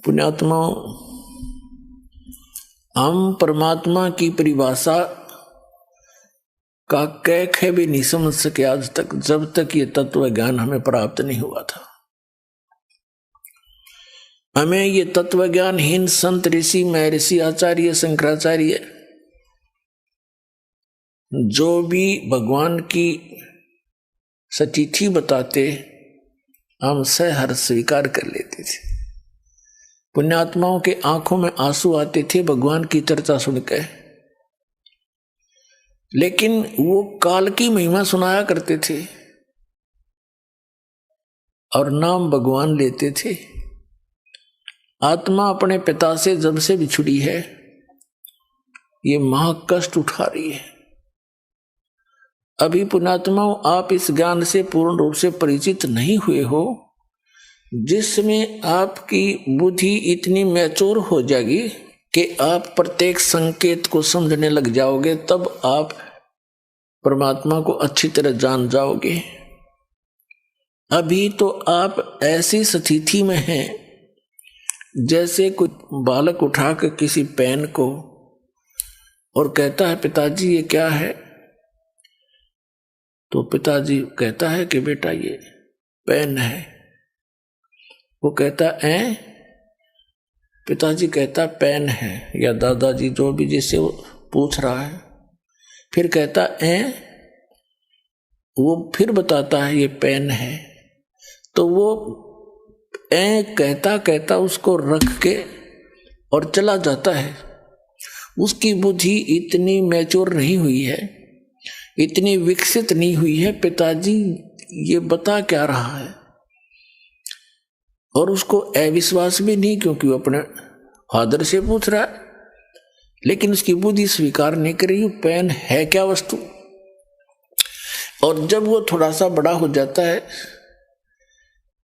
पुण्यात्मा, हम परमात्मा की परिभाषा का कह भी नहीं समझ सके आज तक, जब तक ये तत्व ज्ञान हमें प्राप्त नहीं हुआ था। हमें ये तत्व ज्ञानहीन संत ऋषि महर्षि आचार्य शंकराचार्य जो भी भगवान की सतिथि बताते, हम सहर्ष स्वीकार कर लेते थे। पुण्यात्माओं के आंखों में आंसू आते थे भगवान की चर्चा सुनकर, लेकिन वो काल की महिमा सुनाया करते थे और नाम भगवान लेते थे। आत्मा अपने पिता से जब से बिछुड़ी है, ये महाकष्ट उठा रही है। अभी पुण्यात्माओं, आप इस ज्ञान से पूर्ण रूप से परिचित नहीं हुए हो, जिसमें आपकी बुद्धि इतनी मैच्योर हो जाएगी कि आप प्रत्येक संकेत को समझने लग जाओगे, तब आप परमात्मा को अच्छी तरह जान जाओगे। अभी तो आप ऐसी स्थिति में हैं जैसे कोई बालक उठाकर किसी पेन को और कहता है पिताजी ये क्या है, तो पिताजी कहता है कि बेटा ये पेन है। वो कहता है पिताजी कहता पेन है, या दादाजी जो भी जिससे वो पूछ रहा है, फिर कहता वो फिर बताता है ये पेन है। तो वो कहता कहता उसको रख के और चला जाता है। उसकी बुद्धि इतनी मैच्योर नहीं हुई है, इतनी विकसित नहीं हुई है, पिताजी ये बता क्या रहा है। और उसको अविश्वास भी नहीं, क्योंकि वो अपने फादर से पूछ रहा है, लेकिन उसकी बुद्धि स्वीकार नहीं कर रही पेन है क्या वस्तु। और जब वो थोड़ा सा बड़ा हो जाता है,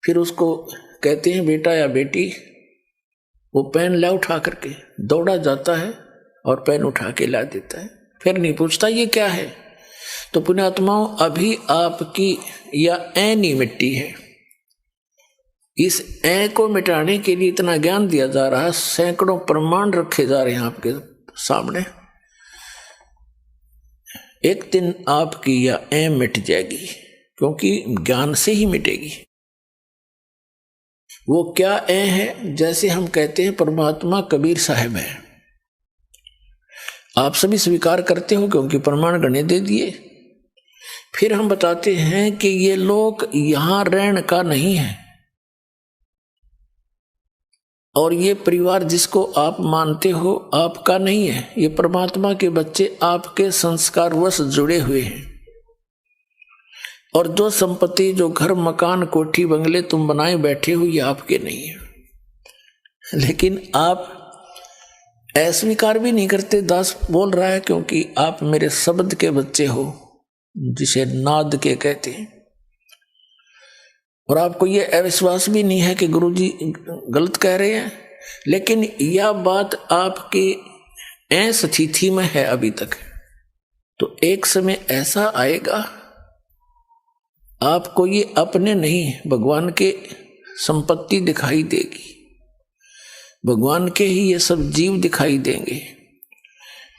फिर उसको कहते हैं बेटा या बेटी, वो पेन ला उठा करके दौड़ा जाता है और पेन उठा के ला देता है, फिर नहीं पूछता ये क्या है। तो पुण्यात्माओं, अभी आपकी या ऐनी मिट्टी है, इस ऐ को मिटाने के लिए इतना ज्ञान दिया जा रहा है, सैकड़ों प्रमाण रखे जा रहे हैं आपके सामने। एक दिन आपकी या ऐ मिट जाएगी, क्योंकि ज्ञान से ही मिटेगी। वो क्या ऐ है, जैसे हम कहते हैं परमात्मा कबीर साहब है, आप सभी स्वीकार करते हो क्योंकि प्रमाण गणे दे दिए। फिर हम बताते हैं कि ये लोक यहां रहने का नहीं है, और ये परिवार जिसको आप मानते हो आपका नहीं है। ये परमात्मा के बच्चे आपके संस्कारवश जुड़े हुए हैं, और जो संपत्ति, जो घर मकान कोठी बंगले तुम बनाए बैठे हो, ये आपके नहीं है। लेकिन आप अस्वीकार भी नहीं करते। दास बोल रहा है क्योंकि आप मेरे शब्द के बच्चे हो, जिसे नाद के कहते हैं, और आपको ये अविश्वास भी नहीं है कि गुरुजी गलत कह रहे हैं। लेकिन यह बात आपकी ऐसी स्थिति में है अभी तक, तो एक समय ऐसा आएगा आपको ये अपने नहीं, भगवान के संपत्ति दिखाई देगी, भगवान के ही ये सब जीव दिखाई देंगे।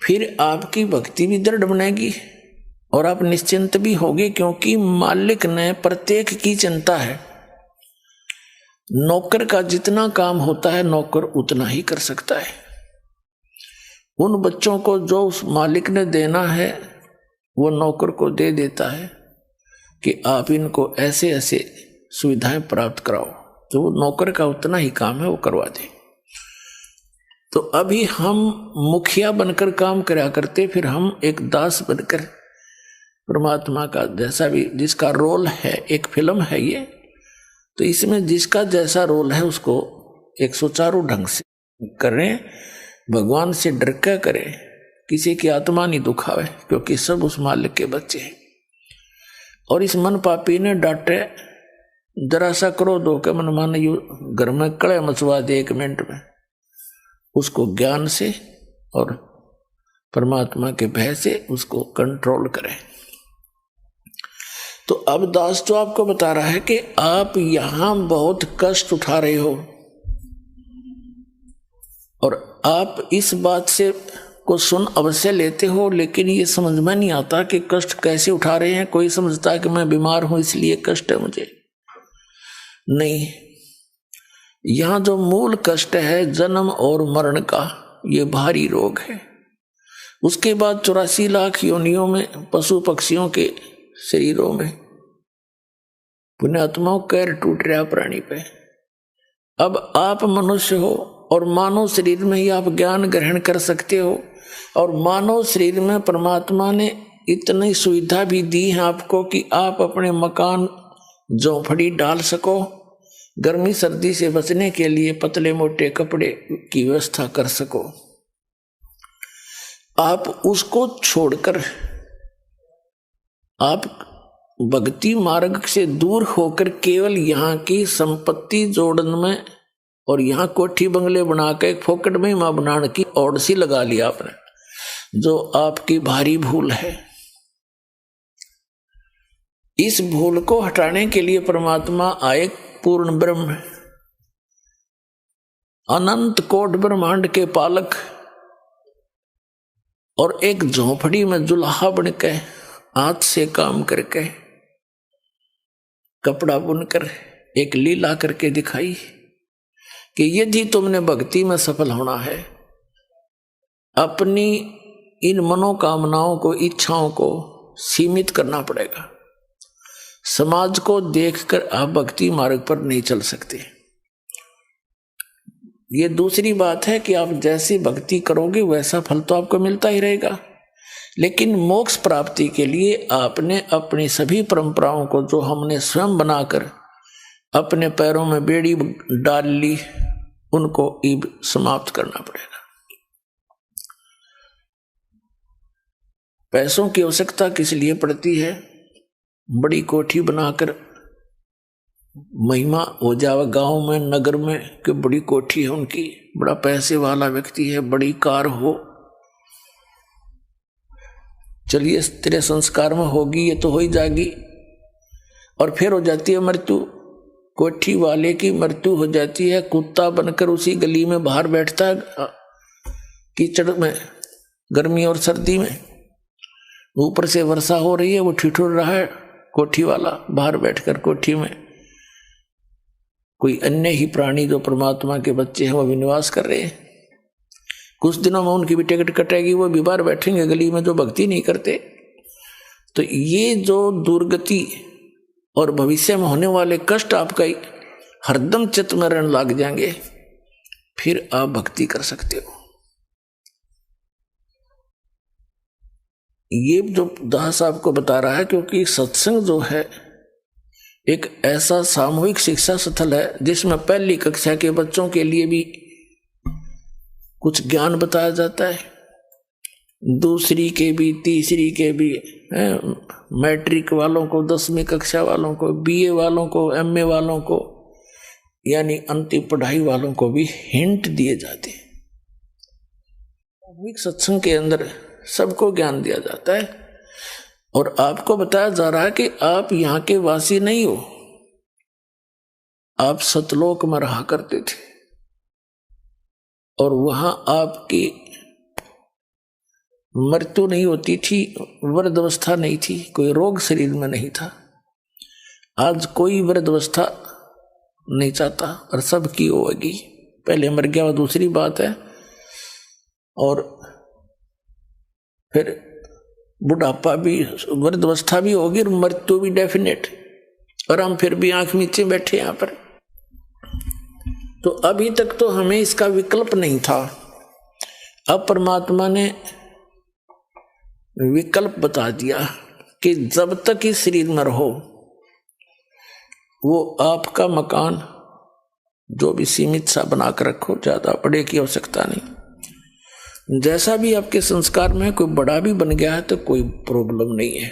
फिर आपकी भक्ति भी दृढ़ बनेगी और आप निश्चिंत भी होगे, क्योंकि मालिक ने प्रत्येक की चिंता है। नौकर का जितना काम होता है नौकर उतना ही कर सकता है। उन बच्चों को जो उस मालिक ने देना है वो नौकर को दे देता है कि आप इनको ऐसे ऐसे सुविधाएं प्राप्त कराओ, तो वो नौकर का उतना ही काम है, वो करवा दे। तो अभी हम मुखिया बनकर काम करा करते, फिर हम एक दास बनकर परमात्मा का जैसा भी जिसका रोल है, एक फिल्म है ये, तो इसमें जिसका जैसा रोल है उसको एक सुचारू ढंग से करें, भगवान से डर के करें, किसी की आत्मा नहीं दुखावे, क्योंकि सब उस मालिक के बच्चे हैं। और इस मन पापी ने डांटे, जरा सा क्रोध होकर मन माने घर में कड़े मचवा दे 1 मिनट में, उसको ज्ञान से और परमात्मा के भय से उसको कंट्रोल करें। तो अब दास तो आपको बता रहा है कि आप यहां बहुत कष्ट उठा रहे हो, आप इस बात से को सुन अवश्य लेते हो, लेकिन ये समझ में नहीं आता कि कष्ट कैसे उठा रहे हैं। कोई समझता है कि मैं बीमार हूं इसलिए कष्ट है मुझे, नहीं। यहां जो मूल कष्ट है जन्म और मरण का, ये भारी रोग है। उसके बाद 84 लाख योनियों में, पशु पक्षियों के शरीरों में पुण्यात्माओं कैर टूट रहा प्राणी पे। अब आप मनुष्य हो और मानव शरीर में ही आप ज्ञान ग्रहण कर सकते हो, और मानव शरीर में परमात्मा ने इतनी सुविधा भी दी है आपको कि आप अपने मकान झोंपड़ी डाल सको, गर्मी सर्दी से बचने के लिए पतले मोटे कपड़े की व्यवस्था कर सको। आप उसको छोड़कर आप भक्ति मार्ग से दूर होकर केवल यहाँ की संपत्ति जोड़न में और यहाँ कोठी बंगले बना के एक फोकट में मां बनाने की ओर सी लगा लिया आपने, जो आपकी भारी भूल है। इस भूल को हटाने के लिए परमात्मा आए, पूर्ण ब्रह्म, अनंत कोट ब्रह्मांड के पालक, और एक झोंपड़ी में जुल्हा बनके हाथ से काम करके कपड़ा बुनकर एक लीला करके दिखाई कि यदि तुमने भक्ति में सफल होना है, अपनी इन मनोकामनाओं को, इच्छाओं को सीमित करना पड़ेगा। समाज को देखकर आप भक्ति मार्ग पर नहीं चल सकते। ये दूसरी बात है कि आप जैसी भक्ति करोगे वैसा फल तो आपको मिलता ही रहेगा, लेकिन मोक्ष प्राप्ति के लिए आपने अपनी सभी परंपराओं को, जो हमने स्वयं बनाकर अपने पैरों में बेड़ी डाल ली, उनको अब समाप्त करना पड़ेगा। पैसों की आवश्यकता किस लिए पड़ती है? बड़ी कोठी बनाकर महिमा हो जावे गांव में, नगर में, कि बड़ी कोठी है उनकी, बड़ा पैसे वाला व्यक्ति है, बड़ी कार हो, चलिए तेरे संस्कार में होगी, ये तो हो ही जाएगी, और फिर हो जाती है मृत्यु। कोठी वाले की मृत्यु हो जाती है, कुत्ता बनकर उसी गली में बाहर बैठता है कीचड़ में, गर्मी और सर्दी में, ऊपर से वर्षा हो रही है, वो ठिठुर रहा है कोठी वाला बाहर बैठकर कोठी में। कोई अन्य ही प्राणी जो परमात्मा के बच्चे हैं वो भी निवास कर रहे हैं। कुछ दिनों में उनकी भी टिकट कटेगी, वो भी बाहर बैठेंगे गली में, जो भक्ति नहीं करते। तो ये जो दुर्गति और भविष्य में होने वाले कष्ट आपका हरदम चित्त में रहने लग जाएंगे, फिर आप भक्ति कर सकते हो। ये जो दास आपको बता रहा है, क्योंकि सत्संग जो है एक ऐसा सामूहिक शिक्षा स्थल है जिसमें पहली कक्षा के बच्चों के लिए भी कुछ ज्ञान बताया जाता है, दूसरी के भी, तीसरी के भी, मैट्रिक वालों को, 10वीं कक्षा वालों को, बीए वालों को, एमए वालों को, यानी अंतिम पढ़ाई वालों को भी हिंट दिए जाते हैं। सामूहिक सत्संग के अंदर सबको ज्ञान दिया जाता है और आपको बताया जा रहा है कि आप यहाँ के वासी नहीं हो, आप सतलोक में रहा करते थे और वहां आपकी मृत्यु नहीं होती थी, वृद्धावस्था नहीं थी, कोई रोग शरीर में नहीं था। आज कोई वृद्धावस्था नहीं चाहता और सबकी होगी, पहले मर गया वो दूसरी बात है, और फिर बुढ़ापा भी, वृद्धावस्था भी होगी और मृत्यु भी डेफिनेट, और हम फिर भी आंख नीचे बैठे यहाँ पर। तो अभी तक तो हमें इसका विकल्प नहीं था, अब परमात्मा ने विकल्प बता दिया कि जब तक इस शरीर में रहो, वो आपका मकान जो भी सीमित सा बनाकर रखो, ज्यादा बड़े की आवश्यकता नहीं। जैसा भी आपके संस्कार में कोई बड़ा भी बन गया है तो कोई प्रॉब्लम नहीं है।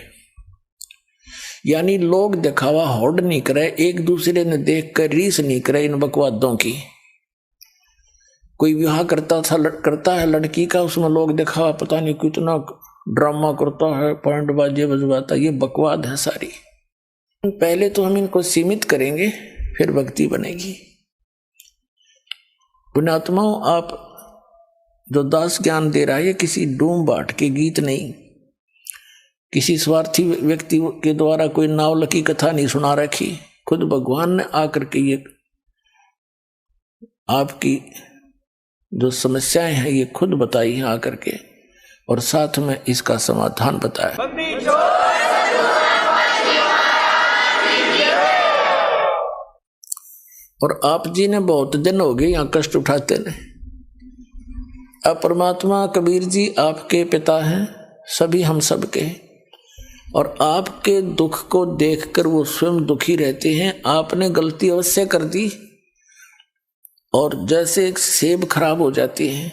यानी लोग दिखावा होड़ नहीं करे, एक दूसरे ने देख कर रीस नहीं करे इन बकवादों की। कोई विवाह करता है लड़की का, उसमें लोग दिखावा पता नहीं कितना ड्रामा करता है, पॉइंट बाजे बजवाता, ये बकवाद है सारी। पहले तो हम इनको सीमित करेंगे, फिर भक्ति बनेगी। पुण्यात्माओं, आप जो दास ज्ञान दे रहा है ये किसी डूम बाट के गीत नहीं, किसी स्वार्थी व्यक्ति के द्वारा कोई नावल की कथा नहीं सुना रखी। खुद भगवान ने आकर के ये आपकी जो समस्याएं हैं ये खुद बताई हैं आकर के, और साथ में इसका समाधान बताया। और आप जी ने बहुत दिन हो गए यहाँ कष्ट उठाते ने। अब परमात्मा कबीर जी आपके पिता हैं, सभी हम सबके, और आपके दुख को देखकर वो स्वयं दुखी रहते हैं। आपने गलती अवश्य कर दी, और जैसे एक सेब खराब हो जाती है,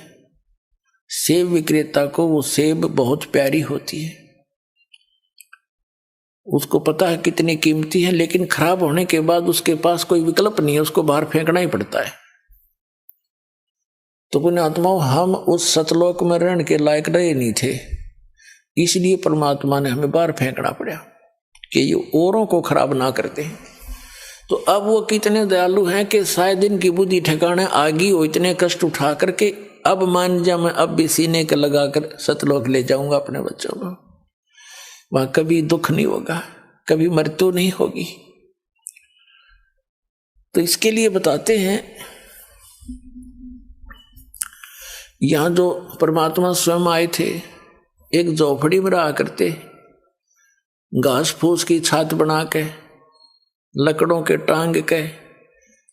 सेब विक्रेता को वो सेब बहुत प्यारी होती है, उसको पता है कितनी कीमती है, लेकिन खराब होने के बाद उसके पास कोई विकल्प नहीं है, उसको बाहर फेंकना ही पड़ता है। तो पुण्यात्माओं, हम उस सतलोक में रहने के लायक रहे नहीं थे, इसलिए परमात्मा ने हमें बाहर फेंकना पड़ा कि ये औरों को खराब ना करते हैं। तो अब वो कितने दयालु हैं कि शायद इनकी बुद्धि ठिकाने आ गई हो, इतने कष्ट उठा करके अब मान जा मैं अब भी सीने के लगाकर सतलोक ले जाऊंगा अपने बच्चों को, वहां कभी दुख नहीं होगा, कभी मृत्यु नहीं होगी। तो इसके लिए बताते हैं, यहां जो परमात्मा स्वयं आए थे, एक झोपड़ी में रहा करते, घास फूस की छात बना के, लकड़ों के टांग के,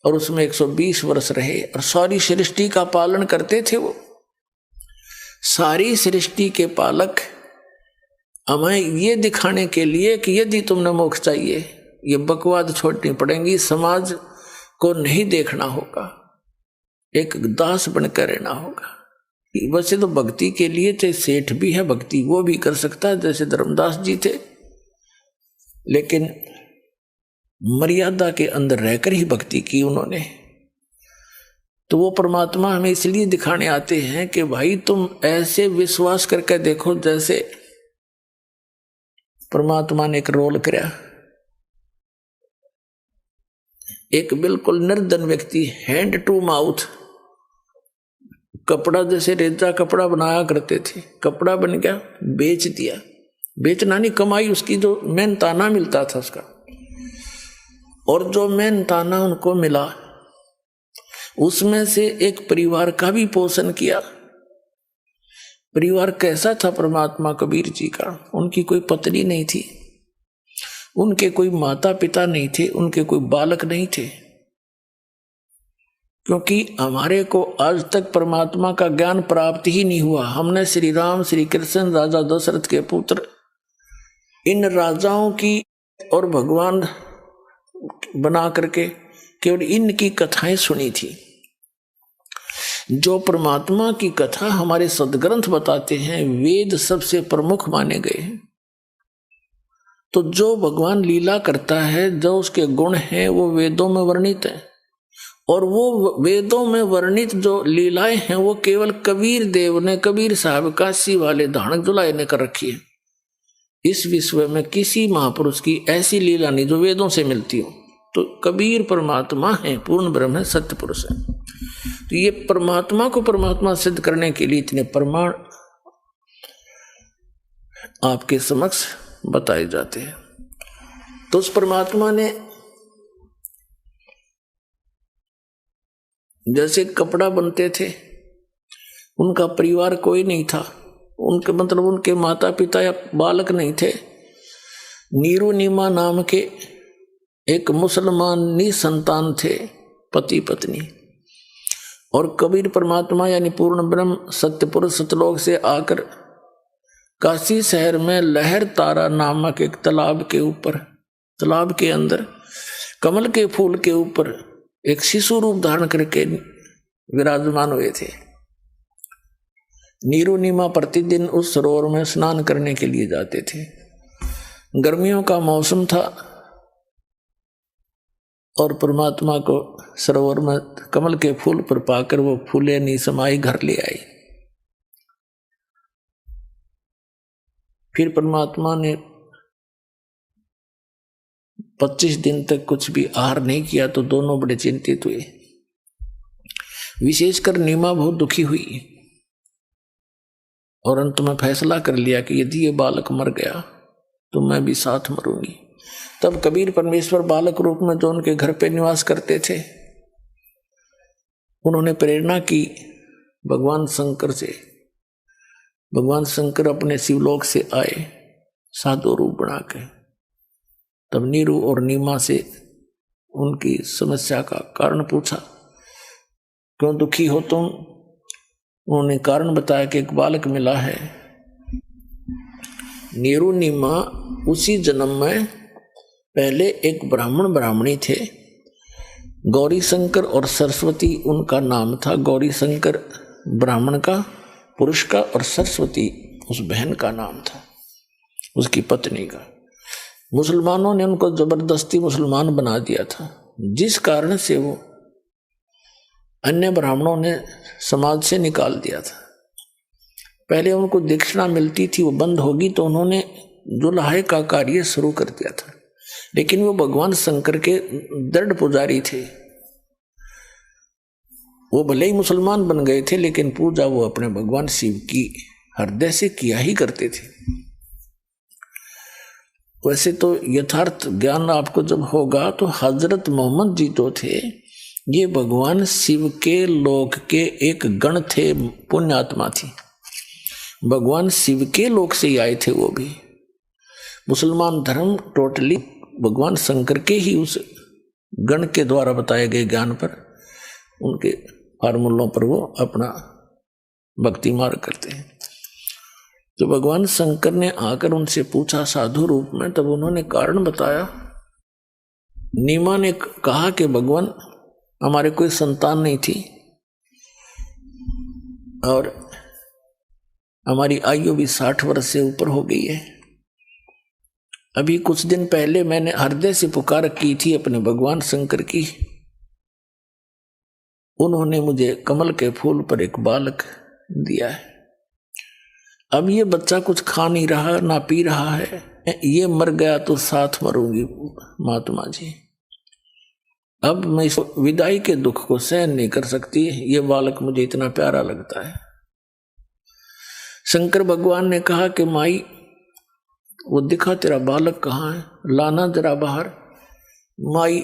और उसमें 120 वर्ष रहे और सारी सृष्टि का पालन करते थे। वो सारी सृष्टि के पालक हमें ये दिखाने के लिए कि यदि तुमने मोक्ष चाहिए, ये बकवाद छोड़नी पड़ेगी, समाज को नहीं देखना होगा, एक दास बनकर रहना होगा। वैसे तो भक्ति के लिए चाहे सेठ भी है, भक्ति वो भी कर सकता है, जैसे धर्मदास जी थे, लेकिन मर्यादा के अंदर रहकर ही भक्ति की उन्होंने। तो वो परमात्मा हमें इसलिए दिखाने आते हैं कि भाई तुम ऐसे विश्वास करके देखो जैसे परमात्मा ने एक रोल किया। एक बिल्कुल निर्धन व्यक्ति हैंड टू माउथ कपड़ा, जैसे रेजा कपड़ा बनाया करते थे, कपड़ा बन गया, बेच दिया। बेचना नहीं, कमाई उसकी जो मेहनताना मिलता था उसका, और जो मेहनताना उनको मिला उसमें से एक परिवार का भी पोषण किया। परिवार कैसा था परमात्मा कबीर जी का? उनकी कोई पत्नी नहीं थी, उनके कोई माता पिता नहीं थे, उनके कोई बालक नहीं थे, क्योंकि हमारे को आज तक परमात्मा का ज्ञान प्राप्त ही नहीं हुआ। हमने श्री राम, श्री कृष्ण, राजा दशरथ के पुत्र, इन राजाओं की और भगवान बना करके केवल इनकी कथाएं सुनी थी। जो परमात्मा की कथा हमारे सदग्रंथ बताते हैं, वेद सबसे प्रमुख माने गए हैं। तो जो भगवान लीला करता है, जो उसके गुण हैं, वो वेदों में वर्णित है, और वो वेदों में वर्णित जो लीलाएं हैं वो केवल कबीर देव ने, कबीर साहब काशी वाले धानक जुलाए ने कर रखी है। इस विश्व में किसी महापुरुष की ऐसी लीला नहीं जो वेदों से मिलती हो। तो कबीर परमात्मा है, पूर्ण ब्रह्म है, सत्य पुरुष है। तो ये परमात्मा को परमात्मा सिद्ध करने के लिए इतने प्रमाण आपके समक्ष बताए जाते हैं। तो उस परमात्मा ने जैसे कपड़ा बनते थे, उनका परिवार कोई नहीं था, उनके मतलब उनके माता पिता या बालक नहीं थे। नीरू नीमा नाम के एक मुसलमान निसंतान थे, पति पत्नी, और कबीर परमात्मा यानी पूर्ण ब्रह्म सत्य पुरुष सतलोक से आकर काशी शहर में लहर तारा नामक एक तालाब के ऊपर, तालाब के अंदर कमल के फूल के ऊपर एक शिशु रूप धारण करके विराजमान हुए थे। नीरू नीमा प्रतिदिन उस सरोवर में स्नान करने के लिए जाते थे। गर्मियों का मौसम था और परमात्मा को सरोवर में कमल के फूल पर पाकर वो फूले नी समाई घर ले आई। फिर परमात्मा ने 25 दिन तक कुछ भी आहार नहीं किया, तो दोनों बड़े चिंतित हुए। विशेषकर नीमा बहुत दुखी हुई और अंत में फैसला कर लिया कि यदि ये बालक मर गया तो मैं भी साथ मरूंगी। तब कबीर परमेश्वर बालक रूप में जो उनके घर पे निवास करते थे, उन्होंने प्रेरणा की भगवान शंकर से। भगवान शंकर अपने शिवलोक से आए साधु रूप बना के। तब नीरू और नीमा से उनकी समस्या का कारण पूछा, क्यों दुखी हो तुम? उन्होंने कारण बताया कि एक बालक मिला है। नीरू नीमा उसी जन्म में पहले एक ब्राह्मण ब्राह्मणी थे। गौरी शंकर और सरस्वती उनका नाम था। गौरी शंकर ब्राह्मण का, पुरुष का, और सरस्वती उस बहन का नाम था, उसकी पत्नी का। मुसलमानों ने उनको जबरदस्ती मुसलमान बना दिया था, जिस कारण से वो अन्य ब्राह्मणों ने समाज से निकाल दिया था। पहले उनको दक्षिणा मिलती थी, वो बंद होगी तो उन्होंने जुल्हे का कार्य शुरू कर दिया था। लेकिन वो भगवान शंकर के दृढ़ पुजारी थे। वो भले ही मुसलमान बन गए थे, लेकिन पूजा वो अपने भगवान शिव की हृदय से किया ही करते थे। वैसे तो यथार्थ ज्ञान आपको जब होगा तो हजरत मोहम्मद जी तो थे, ये भगवान शिव के लोक के एक गण थे, पुण्यात्मा थी। भगवान शिव के लोक से ही आए थे वो भी। मुसलमान धर्म टोटली भगवान शंकर के ही उस गण के द्वारा बताए गए ज्ञान पर, उनके फार्मूलों पर वो अपना भक्ति मार्ग करते हैं। तो भगवान शंकर ने आकर उनसे पूछा साधु रूप में, तब उन्होंने कारण बताया। नीमा ने कहा कि भगवान हमारे कोई संतान नहीं थी और हमारी आयु भी 60 वर्ष से ऊपर हो गई है। अभी कुछ दिन पहले मैंने हृदय से पुकार की थी अपने भगवान शंकर की। उन्होंने मुझे कमल के फूल पर एक बालक दिया है। अब ये बच्चा कुछ खा नहीं रहा, ना पी रहा है। ये मर गया तो साथ मरूंगी महात्मा जी। अब मैं इस विदाई के दुख को सहन नहीं कर सकती। ये बालक मुझे इतना प्यारा लगता है। शंकर भगवान ने कहा कि माई, वो दिखा तेरा बालक कहाँ है, लाना जरा बाहर। माई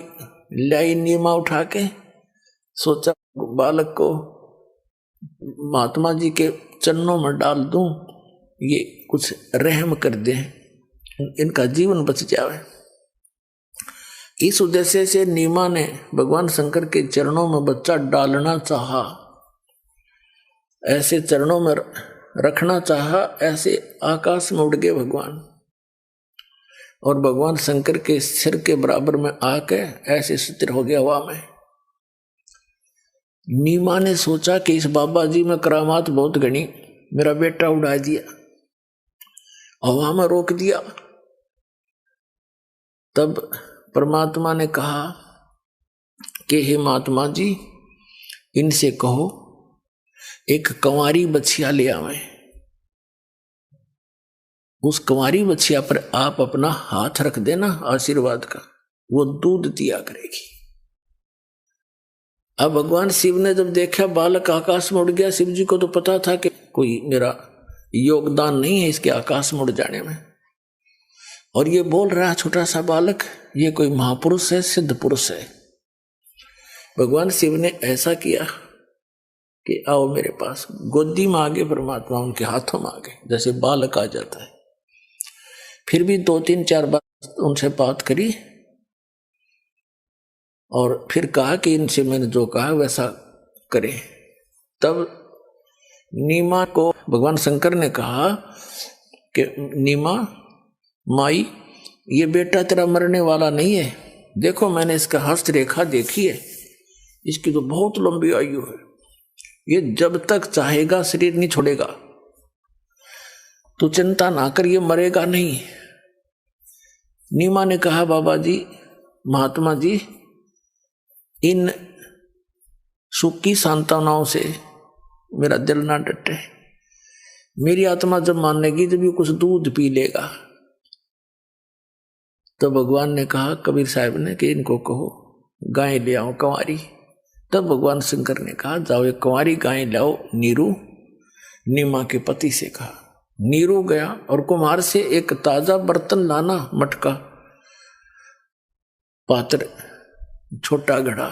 लाई नीमा उठा के, सोचा बालक को महात्मा जी के चरणों में डाल दूं, ये कुछ रहम कर दे, इनका जीवन बच जाए। इस उद्देश्य से नीमा ने भगवान शंकर के चरणों में बच्चा डालना चाहा, ऐसे चरणों में रखना चाहा। ऐसे आकाश में उड़ गए भगवान और भगवान शंकर के सिर के बराबर में आके ऐसे स्थिर हो गया हवा में। नीमा ने सोचा कि इस बाबा जी में करामात बहुत घनी, मेरा बेटा उड़ा दिया, हवा में रोक दिया। तब परमात्मा ने कहा कि हे महात्मा जी, इनसे कहो एक कंवारी बछिया ले आवे। उस कंवारी बछिया पर आप अपना हाथ रख देना आशीर्वाद का, वो दूध दिया करेगी। अब भगवान शिव ने जब देखा बालक आकाश में उड़ गया, शिव जी को तो पता था कि कोई मेरा योगदान नहीं है इसके आकाश में उड़ जाने में, और ये बोल रहा है छोटा सा बालक, ये कोई महापुरुष है, सिद्ध पुरुष है। भगवान शिव ने ऐसा किया कि आओ मेरे पास। गोदी में आगे परमात्मा उनके हाथों में आगे, जैसे बालक आ जाता है। फिर भी 2-3-4 बार उनसे बात करी और फिर कहा कि इनसे मैंने जो कहा वैसा करें। तब नीमा को भगवान शंकर ने कहा कि नीमा माई, ये बेटा तेरा मरने वाला नहीं है। देखो मैंने इसका हस्तरेखा देखी है, इसकी तो बहुत लंबी आयु है। ये जब तक चाहेगा शरीर नहीं छोड़ेगा। तू चिंता ना कर, ये मरेगा नहीं। नीमा ने कहा बाबा जी, महात्मा जी, इन सुखी सांत्वनाओं से मेरा दिल ना डटे। मेरी आत्मा जब मान लेगी जब ये कुछ दूध पी लेगा। तो भगवान ने कहा कबीर साहब ने कि इनको कहो गाय ले आओ कंवारी। तब भगवान शंकर ने कहा जाओ एक कंवारी गाय लाओ नीरू, नीमा के पति से कहा। नीरू गया और कुम्हार से एक ताजा बर्तन लाना, मटका, पात्र, छोटा घड़ा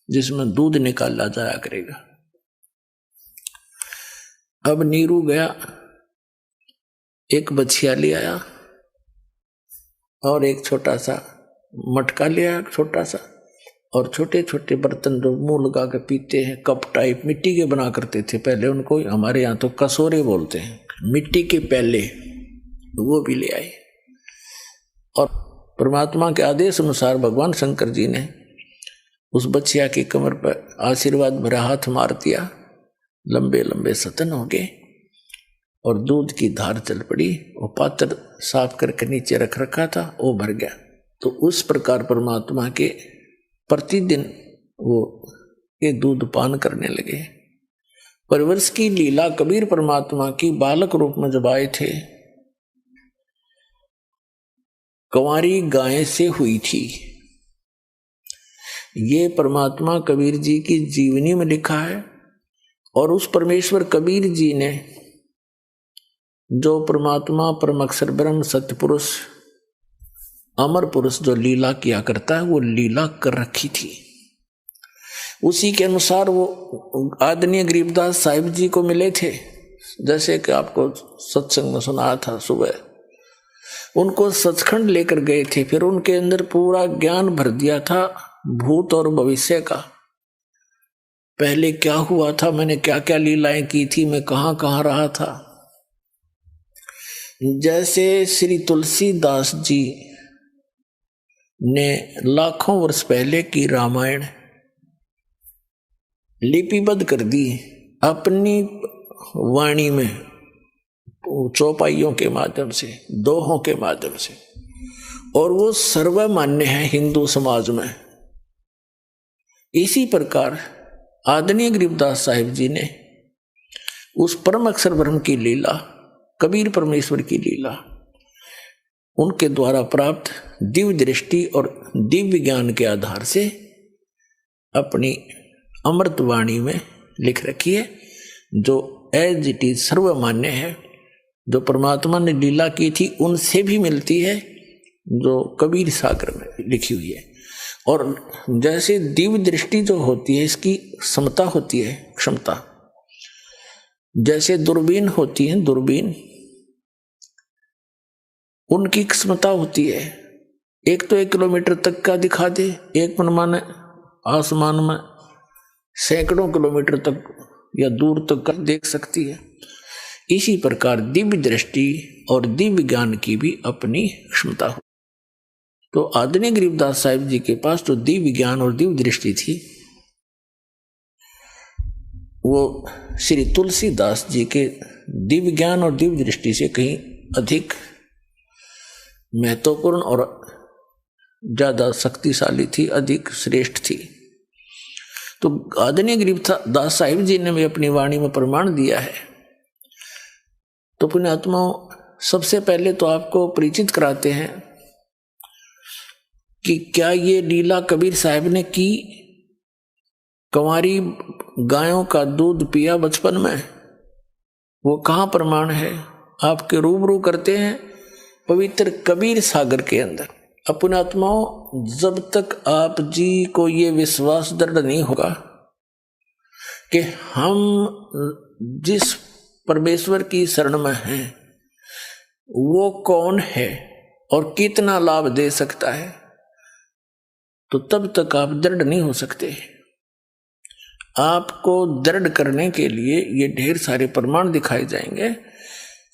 जिसमें दूध निकाला जाया करेगा। अब नीरू गया, एक बछिया ले आया और एक छोटा सा मटका ले आया, छोटा सा, और छोटे छोटे बर्तन जो मुंह लगा के पीते हैं, कप टाइप, मिट्टी के बना करते थे पहले उनको, हमारे यहाँ तो कसोरे बोलते हैं, मिट्टी के प्याले, वो भी ले आए। और परमात्मा के आदेश अनुसार भगवान शंकर जी ने उस बच्चिया की कमर पर आशीर्वाद भरा हाथ मार दिया, लंबे लंबे सतन हो गए और दूध की धार चल पड़ी। वो पात्र साफ करके नीचे रख रखा था, वो भर गया। तो उस प्रकार परमात्मा के प्रतिदिन वो ये दूध पान करने लगे। परवरिश की लीला कबीर परमात्मा की बालक रूप में जब आए थे, कंवारी गाय से हुई थी। ये परमात्मा कबीर जी की जीवनी में लिखा है। और उस परमेश्वर कबीर जी ने जो परमात्मा परम अक्षर ब्रह्म सत्य पुरुष अमर पुरुष जो लीला किया करता है, वो लीला कर रखी थी। उसी के अनुसार वो आदरणीय गरीबदास साहिब जी को मिले थे, जैसे कि आपको सत्संग में सुनाया था सुबह। उनको सचखंड लेकर गए थे, फिर उनके अंदर पूरा ज्ञान भर दिया था भूत और भविष्य का। पहले क्या हुआ था, मैंने क्या क्या लीलाएं की थी, मैं कहाँ कहाँ रहा था। जैसे श्री तुलसीदास जी ने लाखों वर्ष पहले की रामायण लिपिबद्ध कर दी अपनी वाणी में, चौपाइयों के माध्यम से, दोहों के माध्यम से, और वो सर्वमान्य है हिंदू समाज में। इसी प्रकार आदरणीय गरीबदास साहिब जी ने उस परम अक्षर ब्रह्म की लीला, कबीर परमेश्वर की लीला, उनके द्वारा प्राप्त दिव्य दृष्टि और दिव्य ज्ञान के आधार से अपनी अमृत वाणी में लिख रखी है, जो एज इट इज सर्वमान्य है। जो परमात्मा ने लीला की थी उनसे भी मिलती है, जो कबीर सागर में लिखी हुई है। और जैसे दिव्य दृष्टि जो होती है, इसकी समता होती है, क्षमता, जैसे दूरबीन होती है, दूरबीन, उनकी क्षमता होती है, एक तो 1 किलोमीटर तक का दिखा दे, एक मनमाने आसमान में सैकड़ों किलोमीटर तक या दूर तक का देख सकती है। इसी प्रकार दिव्य दृष्टि और दिव्य ज्ञान की भी अपनी क्षमता हो। तो आदरणीय गरीबदास साहिब जी के पास जो दिव्य ज्ञान और दिव्य दृष्टि थी, वो श्री तुलसीदास जी के दिव्य ज्ञान और दिव्य दृष्टि से कहीं अधिक महत्वपूर्ण और ज्यादा शक्तिशाली थी, अधिक श्रेष्ठ थी। तो आदरणीय गरीबदास साहिब जी ने भी अपनी वाणी में प्रमाण दिया है। तो पुण्यात्माओं, सबसे पहले तो आपको परिचित कराते हैं कि क्या ये लीला कबीर साहब ने की। कंवारी गायों का दूध पिया बचपन में, वो कहाँ प्रमाण है? आपके रूबरू करते हैं पवित्र कबीर सागर के अंदर। पुण्यात्माओं, जब तक आप जी को ये विश्वास दृढ़ नहीं होगा कि हम जिस परमेश्वर की शरण में हैं वो कौन है और कितना लाभ दे सकता है, तो तब तक आप दृढ़ नहीं हो सकते। आपको दृढ़ करने के लिए ये ढेर सारे प्रमाण दिखाए जाएंगे,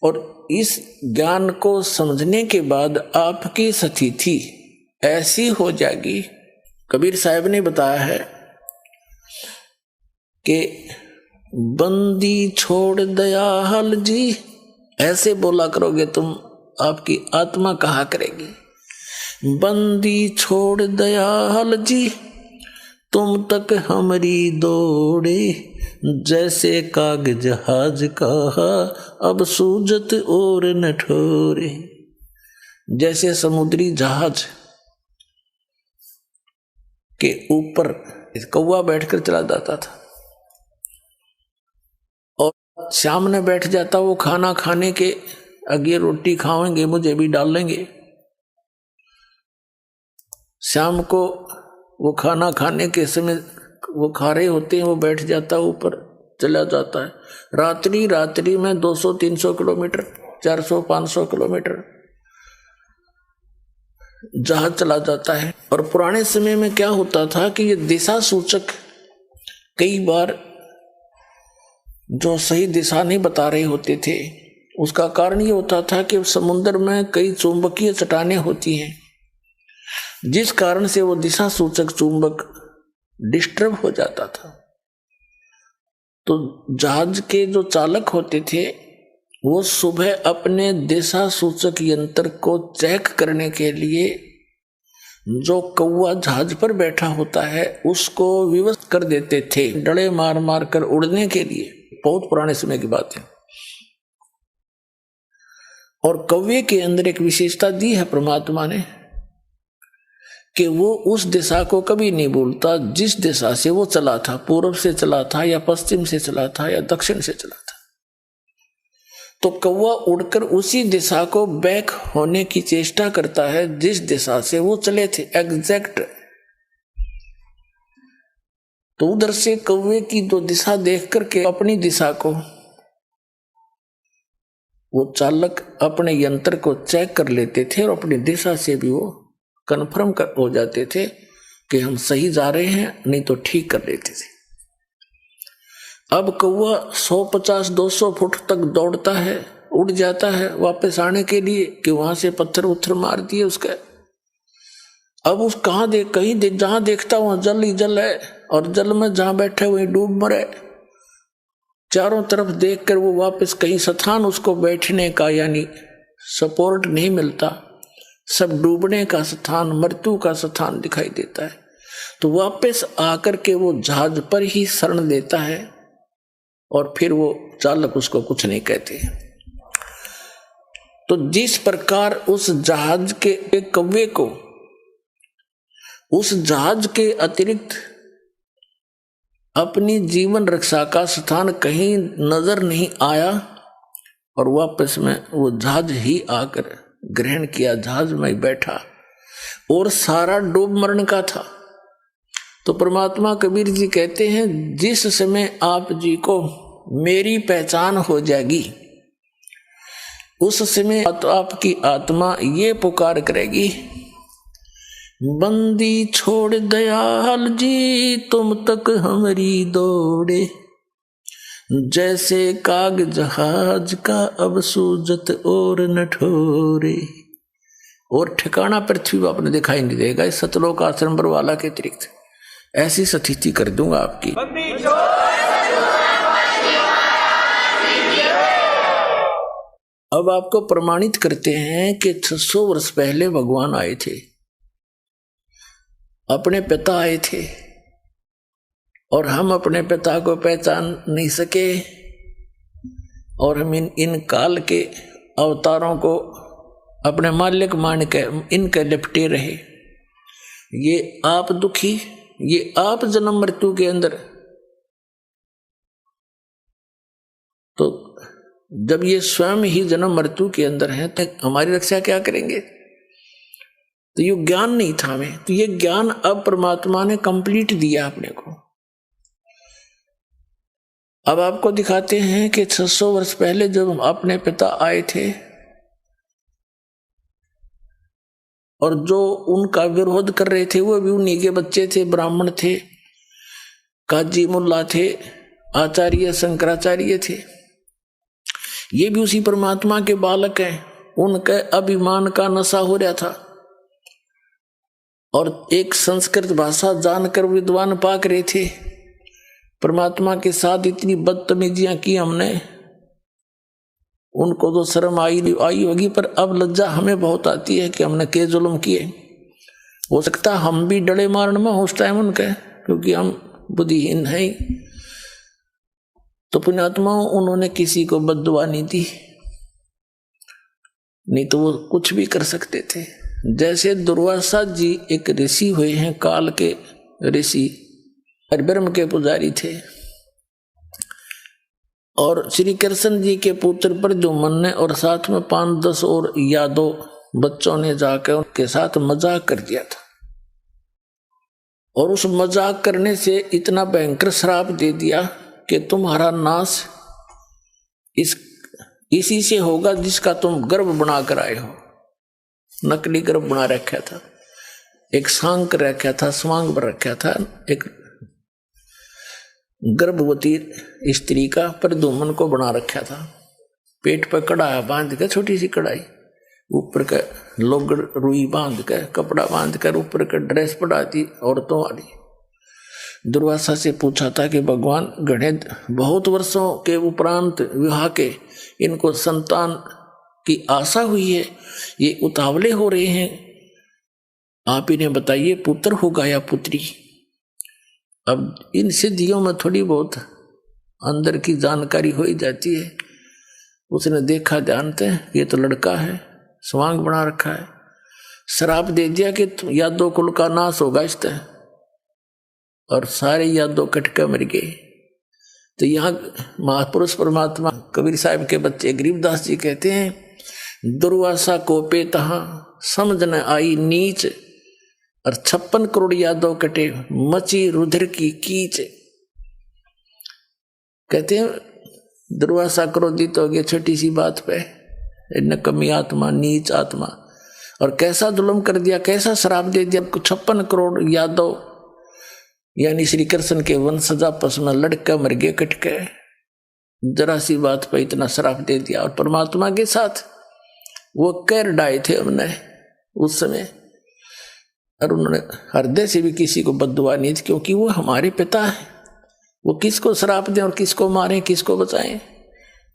और इस ज्ञान को समझने के बाद आपकी स्थिति ऐसी हो जाएगी। कबीर साहब ने बताया है कि बंदी छोड़ दयाल जी, ऐसे बोला करोगे तुम, आपकी आत्मा कहा करेगी। बंदी छोड़ दयाल जी, तुम तक हमारी दौड़े, जैसे काग जहाज कहा अब सूजत और न ठोरे। जैसे समुद्री जहाज के ऊपर कौवा बैठकर चला जाता था और सामने बैठ जाता, वो खाना खाने के आगे रोटी खाएंगे, मुझे भी डाल लेंगे। शाम को वो खाना खाने के समय वो खा रहे होते हैं, वो बैठ जाता, ऊपर चला जाता है। रात्रि में 200-300 किलोमीटर, 400-500 किलोमीटर जहाज चला जाता है। और पुराने समय में क्या होता था कि ये दिशा सूचक कई बार जो सही दिशा नहीं बता रहे होते थे, उसका कारण ये होता था कि समुद्र में कई चुंबकीय चट्टानें होती हैं, जिस कारण से वो दिशा सूचक चुंबक डिस्टर्ब हो जाता था। तो जहाज के जो चालक होते थे वो सुबह अपने दिशा सूचक यंत्र को चेक करने के लिए जो कौवा जहाज पर बैठा होता है उसको विवश कर देते थे, डले मार मार कर उड़ने के लिए। बहुत पुराने समय की बात है। और कौवे के अंदर एक विशेषता दी है परमात्मा ने कि वो उस दिशा को कभी नहीं भूलता जिस दिशा से वो चला था, पूर्व से चला था या पश्चिम से चला था या दक्षिण से चला था। तो कौवा उड़कर उसी दिशा को बैक होने की चेष्टा करता है जिस दिशा से वो चले थे, एग्जैक्ट। तो उधर से कौवे की जो दिशा देख करके अपनी दिशा को वो चालक अपने यंत्र को चेक कर लेते थे और अपनी दिशा से भी वो कन्फर्म हो जाते थे कि हम सही जा रहे हैं, नहीं तो ठीक कर लेते थे। अब कौवा 150-200 फुट तक दौड़ता है, उड़ जाता है वापस आने के लिए कि वहां से पत्थर उत्थर मार दिए उसके। अब उस जहां देखता वहां जल ही जल है, और जल में जहां बैठे वहीं डूब मरे। चारों तरफ देखकर वो वापस कहीं स्थान उसको बैठने का यानी सपोर्ट नहीं मिलता, सब डूबने का स्थान, मृत्यु का स्थान दिखाई देता है। तो वापस आकर के वो जहाज पर ही शरण लेता है और फिर वो चालक उसको कुछ नहीं कहते। तो जिस प्रकार उस जहाज के कौवे को उस जहाज के अतिरिक्त अपनी जीवन रक्षा का स्थान कहीं नजर नहीं आया और वापस में वो जहाज ही आकर ग्रहण किया, जहाज में बैठा और सारा डूब मरण का था। तो परमात्मा कबीर जी कहते हैं जिस समय आप जी को मेरी पहचान हो जाएगी उस समय तो आपकी आत्मा ये पुकार करेगी, बंदी छोड़ दयाल जी तुम तक हमारी दौड़े, जैसे काग जहाज का अब सूजत और न ठोरे। और ठिकाना पृथ्वी पर आपने दिखाई नहीं देगा इस सतलोक आश्रम बरवाला के अतिरिक्त। ऐसी स्थिति कर दूंगा आपकी। अब आपको प्रमाणित करते हैं कि 600 वर्ष पहले भगवान आए थे, अपने पिता आए थे और हम अपने पिता को पहचान नहीं सके और हम इन काल के अवतारों को अपने मालिक मान के इनके लिपटे रहे। ये आप दुखी, ये आप जन्म मृत्यु के अंदर। तो जब ये स्वयं ही जन्म मृत्यु के अंदर हैं तो हमारी रक्षा क्या करेंगे? तो ये ज्ञान नहीं था हमें, तो ये ज्ञान अब परमात्मा ने कंप्लीट दिया अपने को। अब आपको दिखाते हैं कि 600 वर्ष पहले जब अपने पिता आए थे और जो उनका विरोध कर रहे थे वो भी उन्हीं के बच्चे थे, ब्राह्मण थे, काजी मुल्ला थे, आचार्य शंकराचार्य थे। ये भी उसी परमात्मा के बालक हैं। उनके अभिमान का नशा हो रहा था और एक संस्कृत भाषा जानकर विद्वान पाक रहे थे। परमात्मा के साथ इतनी बदतमीजियां की हमने, उनको तो शर्म आई होगी, पर अब लज्जा हमें बहुत आती है कि हमने के जुल्म किए। हो सकता हम भी डले मारन में उस टाइम उनके, क्योंकि हम बुद्धिहीन हैं। तो पुण्यात्मा उन्होंने किसी को बद्दुआ नहीं दी, नहीं तो वो कुछ भी कर सकते थे। जैसे दुर्वासा जी एक ऋषि हुए हैं, काल के ऋषि, ब्रह्म के पुजारी थे और श्री कृष्ण जी के पुत्र प्रद्युम्न ने और साथ में 5-10 और यादव बच्चों ने जाकर उनके साथ मजाक कर दिया था, और उस मजाक करने से इतना भयंकर श्राप दे दिया कि तुम्हारा नाश इसी से होगा जिसका तुम गर्भ बना कर आए हो। नकली गर्भ बना रखा था, एक सांक रखा था, स्वांग पर रखा था, एक गर्भवती स्त्री का प्रद्युम्न को बना रखा था। पेट पर कढ़ाई बांध कर, छोटी सी कढ़ाई, ऊपर का लोगड़ रुई बांध कर, कपड़ा बांध कर, ऊपर का ड्रेस पड़ा दी औरतों वाली। दुर्वासा से पूछा था कि भगवान, गणे बहुत वर्षों के उपरांत विवाह के इनको संतान की आशा हुई है, ये उतावले हो रहे हैं, आप इन्हें बताइए पुत्र होगा या पुत्री। अब इन सिद्धियों में थोड़ी बहुत अंदर की जानकारी हो ही जाती है। उसने देखा, जानते हैं ये तो लड़का है, स्वांग बना रखा है, श्राप दे दिया कि यादव कुल का नाश होगा इस तरह, और सारे यादव कटके मर गए। तो यहाँ महापुरुष परमात्मा कबीर साहब के बच्चे गरीबदास जी कहते हैं, दुर्वासा को पे तहा समझ न आई नीच, और 56 करोड़ यादव कटे मची रुधिर की कीच। कहते हैं दुर्वासा क्रोधित हो गया छोटी सी बात पे, नकमी आत्मा, नीच आत्मा, और कैसा जुल्म कर दिया, कैसा श्राप दे दिया। 56 करोड़ यादव यानी श्री कृष्ण के वंशज आपस में लड़का मर गए कटके, जरा सी बात पर इतना श्राप दे दिया। और परमात्मा के साथ वो कैर डाए थे हमने उस समय, और उन्होंने हृदय से भी किसी को बद्दुआ नहीं थी, क्योंकि वो हमारे पिता है। वो किसको श्राप दें और किसको मारें, किसको बचाएं?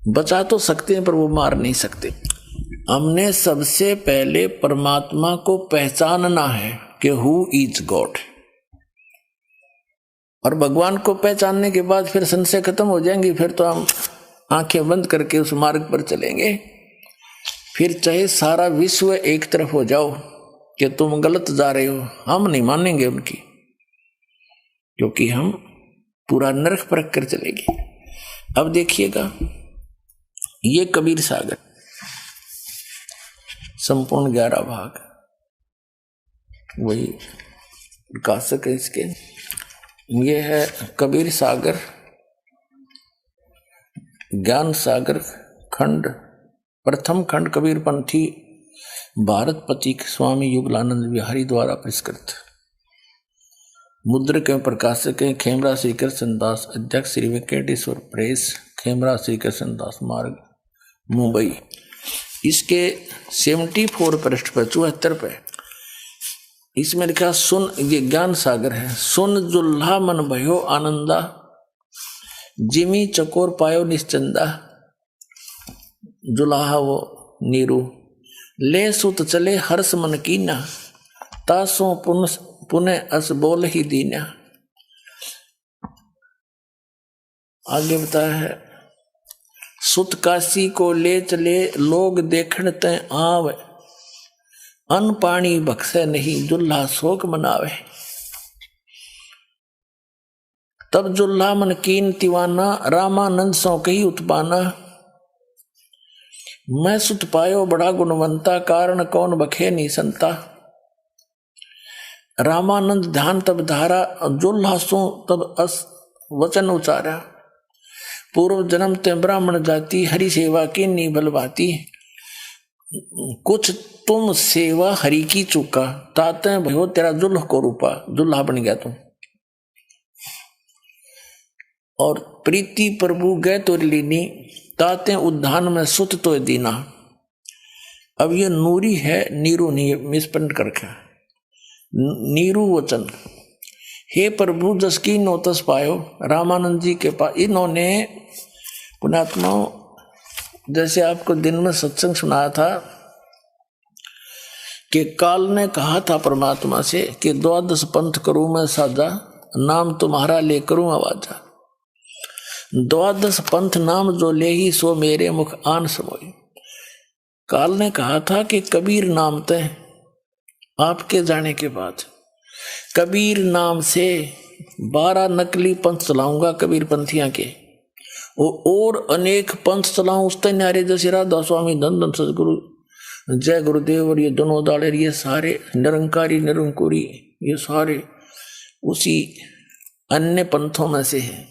बचा तो सकते हैं पर वो मार नहीं सकते। हमने सबसे पहले परमात्मा को पहचानना है कि हु इज गॉड, और भगवान को पहचानने के बाद फिर संशय खत्म हो जाएंगी। फिर तो हम आंखें बंद करके उस मार्ग पर चलेंगे। फिर चाहे सारा विश्व एक तरफ हो जाओ कि तुम गलत जा रहे हो, हम नहीं मानेंगे उनकी, क्योंकि हम पूरा नरक परख कर चलेंगे। अब देखिएगा, ये कबीर सागर संपूर्ण 11 भाग, वही प्रकाशक है इसके। ये है कबीर सागर, ज्ञान सागर खंड, प्रथम खंड कबीरपंथी भारत पथिक स्वामी युगलानंद विहारी द्वारा पुरस्कृत। मुद्रक एवं प्रकाशक हैं खेमरा श्री कृष्ण दास, अध्यक्ष श्री वेंकटेश्वर प्रेस, खेमरा श्री कृष्ण दास मार्ग, मुंबई। इसके 74 पृष्ठ पर 74 पे इसमें लिखा, सुन, ये ज्ञान सागर है। सुन जुल्हा मन भयो आनंदा, जिमी चकोर पायो निश्चंदा। जुलाहा वो नीरू, ले सुत चले हर्ष मन कीना, तासों पुनः अस बोल ही दीना। आगे बताया है, सुत काशी को ले चले लोग देखण तय आवे, अन्न पानी बख्शे नहीं जुल्हा शोक मनावे। तब जुल्हा मन कीन तिवाना, रामानंद सौ कही उत्पाना। मैं सुत पायो बड़ा गुणवंता, कारण कौन बखे नहीं संता। रामानंद ध्यान तब धारा, जुल्हा सो तब अस वचन उचारा। पूर्व जन्म ते ब्राह्मण जाति, हरि सेवा की नी बलवाती। कुछ तुम सेवा हरि की चुका, ताते भयो तेरा जुल्ह को रूपा। जुल्हा बन गया तुम, और प्रीति प्रभु गए तो लीनी, ताते उद्धान में सुत तो दीना। अब ये नूरी है, नीरू नहीं, मिसप्रिंट करके नीरू वचन। हे प्रभु जस की नोतस पायो, रामानंद जी के पास इन्होंने पुण्यात्माओं, जैसे आपको दिन में सत्संग सुनाया था कि काल ने कहा था परमात्मा से कि 12 पंथ करूं मैं साजा, नाम तुम्हारा ले करूं आवाजा। 12 पंथ नाम जो ले ही, सो मेरे मुख आन समोई। काल ने कहा था कि कबीर नाम तय, आपके जाने के बाद कबीर नाम से 12 नकली पंथ चलाऊंगा कबीर पंथियां के, और अनेक पंथ चलाऊं उस न्यारे जैसे राधा स्वामी धन धन सदगुरु जय गुरुदेव और ये दोनों दाड़े ये सारे निरंकारी निरंकुरी ये सारे उसी अन्य पंथों में से हैं।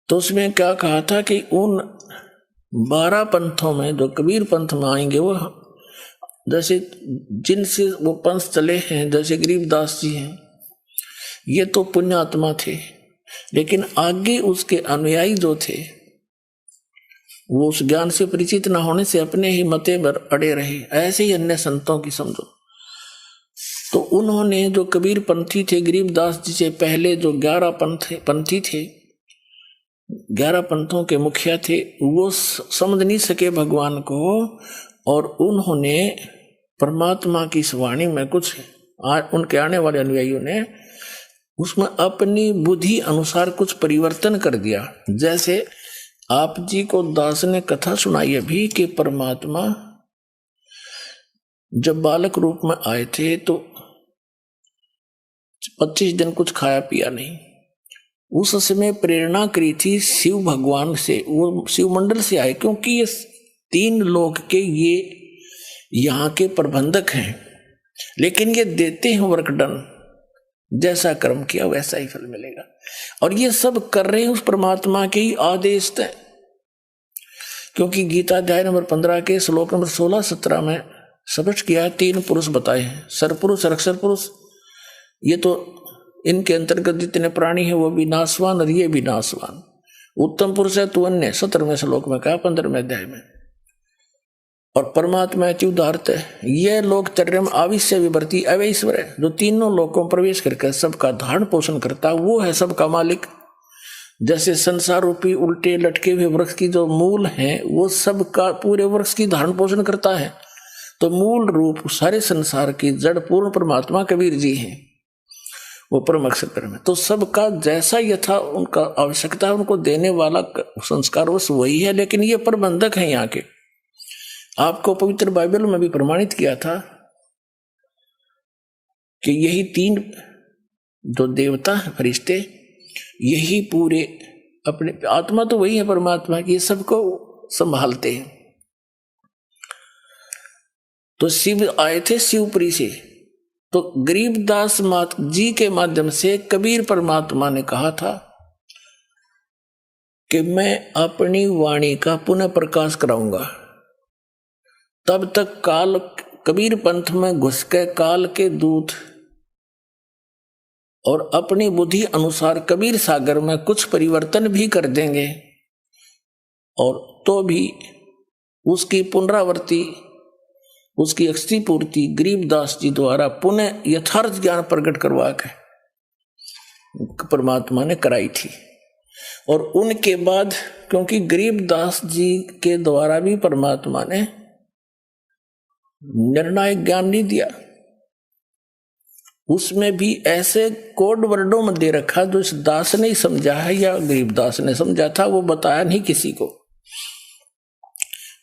तो उसमें क्या कहा था कि उन 12 पंथों में जो कबीर पंथ में आएंगे वो जैसे जिनसे वो पंथ चले हैं, जैसे गरीबदास जी हैं, ये तो पुण्यात्मा थे, लेकिन आगे उसके अनुयायी जो थे वो उस ज्ञान से परिचित न होने से अपने ही मते पर अड़े रहे। ऐसे ही अन्य संतों की समझो। तो उन्होंने जो कबीर पंथी थे, गरीबदास जी से पहले जो 11 पंथी थे, 11 पंथों के मुखिया थे, वो समझ नहीं सके भगवान को, और उन्होंने परमात्मा की इस वाणी में कुछ उनके आने वाले अनुयायियों ने उसमें अपनी बुद्धि अनुसार कुछ परिवर्तन कर दिया। जैसे आप जी को दास ने कथा सुनाई अभी कि परमात्मा जब बालक रूप में आए थे तो 25 दिन कुछ खाया पिया नहीं। उस समय प्रेरणा करी थी शिव भगवान से, वो शिव मंडल से आए, क्योंकि ये 3 लोक के ये यहाँ के प्रबंधक हैं, लेकिन ये देते हैं वर्कडन, जैसा कर्म किया वैसा ही फल मिलेगा। और ये सब कर रहे हैं उस परमात्मा के ही आदेश से, क्योंकि गीता अध्याय नंबर 15 के श्लोक नंबर 16-17 में स्पष्ट किया है, 3 पुरुष बताए हैं, सरपुरुष अक्षर पुरुष। ये तो इनके अंतर्गत जितने प्राणी हैं वो भी नाशवान और ये भी नाशवान। उत्तम पुरुष है तो अन्य 17वें श्लोक में कहा 15वें अध्याय में। और परमात्मा अति उदारत है, ये लोक चर्यम आविश्य विवर्ती अवैश्वर है, जो तीनों लोकों में प्रवेश करके सबका धारण पोषण करता है, वो है सबका मालिक। जैसे संसार रूपी उल्टे लटके हुए वृक्ष की जो मूल हैं वो सबका पूरे वृक्ष की धारण पोषण करता है, तो मूल रूप सारे संसार की जड़ पूर्ण परमात्मा कबीर जी हैं, वो परम अक्षर परम है। तो सबका जैसा यथा उनका आवश्यकता है उनको देने वाला संस्कार वश वही है, लेकिन ये प्रबंधक है यहाँ के। आपको पवित्र बाइबल में भी प्रमाणित किया था कि यही 3 जो देवता है फरिश्ते, यही पूरे अपने आत्मा तो वही है परमात्मा की, ये सबको संभालते हैं। तो शिव आए थे शिवपुरी से, तो गरीबदास मात जी के माध्यम से कबीर परमात्मा ने कहा था कि मैं अपनी वाणी का पुनः प्रकाश कराऊंगा। तब तक काल कबीर पंथ में घुस के काल के दूत और अपनी बुद्धि अनुसार कबीर सागर में कुछ परिवर्तन भी कर देंगे, और तो भी उसकी पुनरावृत्ति, उसकी अक्षी पूर्ति गरीबदास जी द्वारा पुनः यथार्थ ज्ञान प्रकट करवा के परमात्मा ने कराई थी। और उनके बाद क्योंकि गरीबदास जी के द्वारा भी परमात्मा ने निर्णायक ज्ञान नहीं दिया, उसमें भी ऐसे कोड वर्डों में दे रखा जो इस दास ने ही समझा है या गरीबदास ने समझा था, वो बताया नहीं किसी को।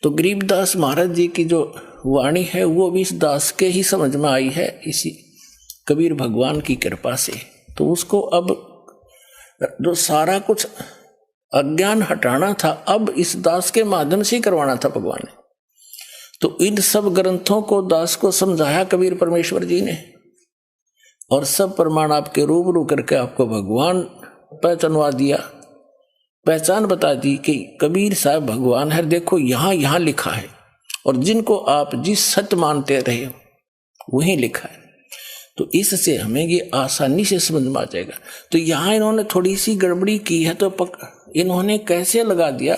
तो गरीबदास महाराज जी की जो वाणी है वो भी इस दास के ही समझ में आई है, इसी कबीर भगवान की कृपा से। तो उसको अब जो सारा कुछ अज्ञान हटाना था, अब इस दास के माध्यम से ही करवाना था भगवान ने। तो इन सब ग्रंथों को दास को समझाया कबीर परमेश्वर जी ने, और सब प्रमाण आपके रूबरू करके आपको भगवान पहचानवा दिया, पहचान बता दी कि कबीर साहब भगवान है। देखो यहाँ यहाँ लिखा है, और जिनको आप जिस सत्य मानते रहे हो वही लिखा है। तो इससे हमें ये आसानी से समझ में आ जाएगा। तो यहाँ इन्होंने थोड़ी सी गड़बड़ी की है, तो इन्होंने कैसे लगा दिया,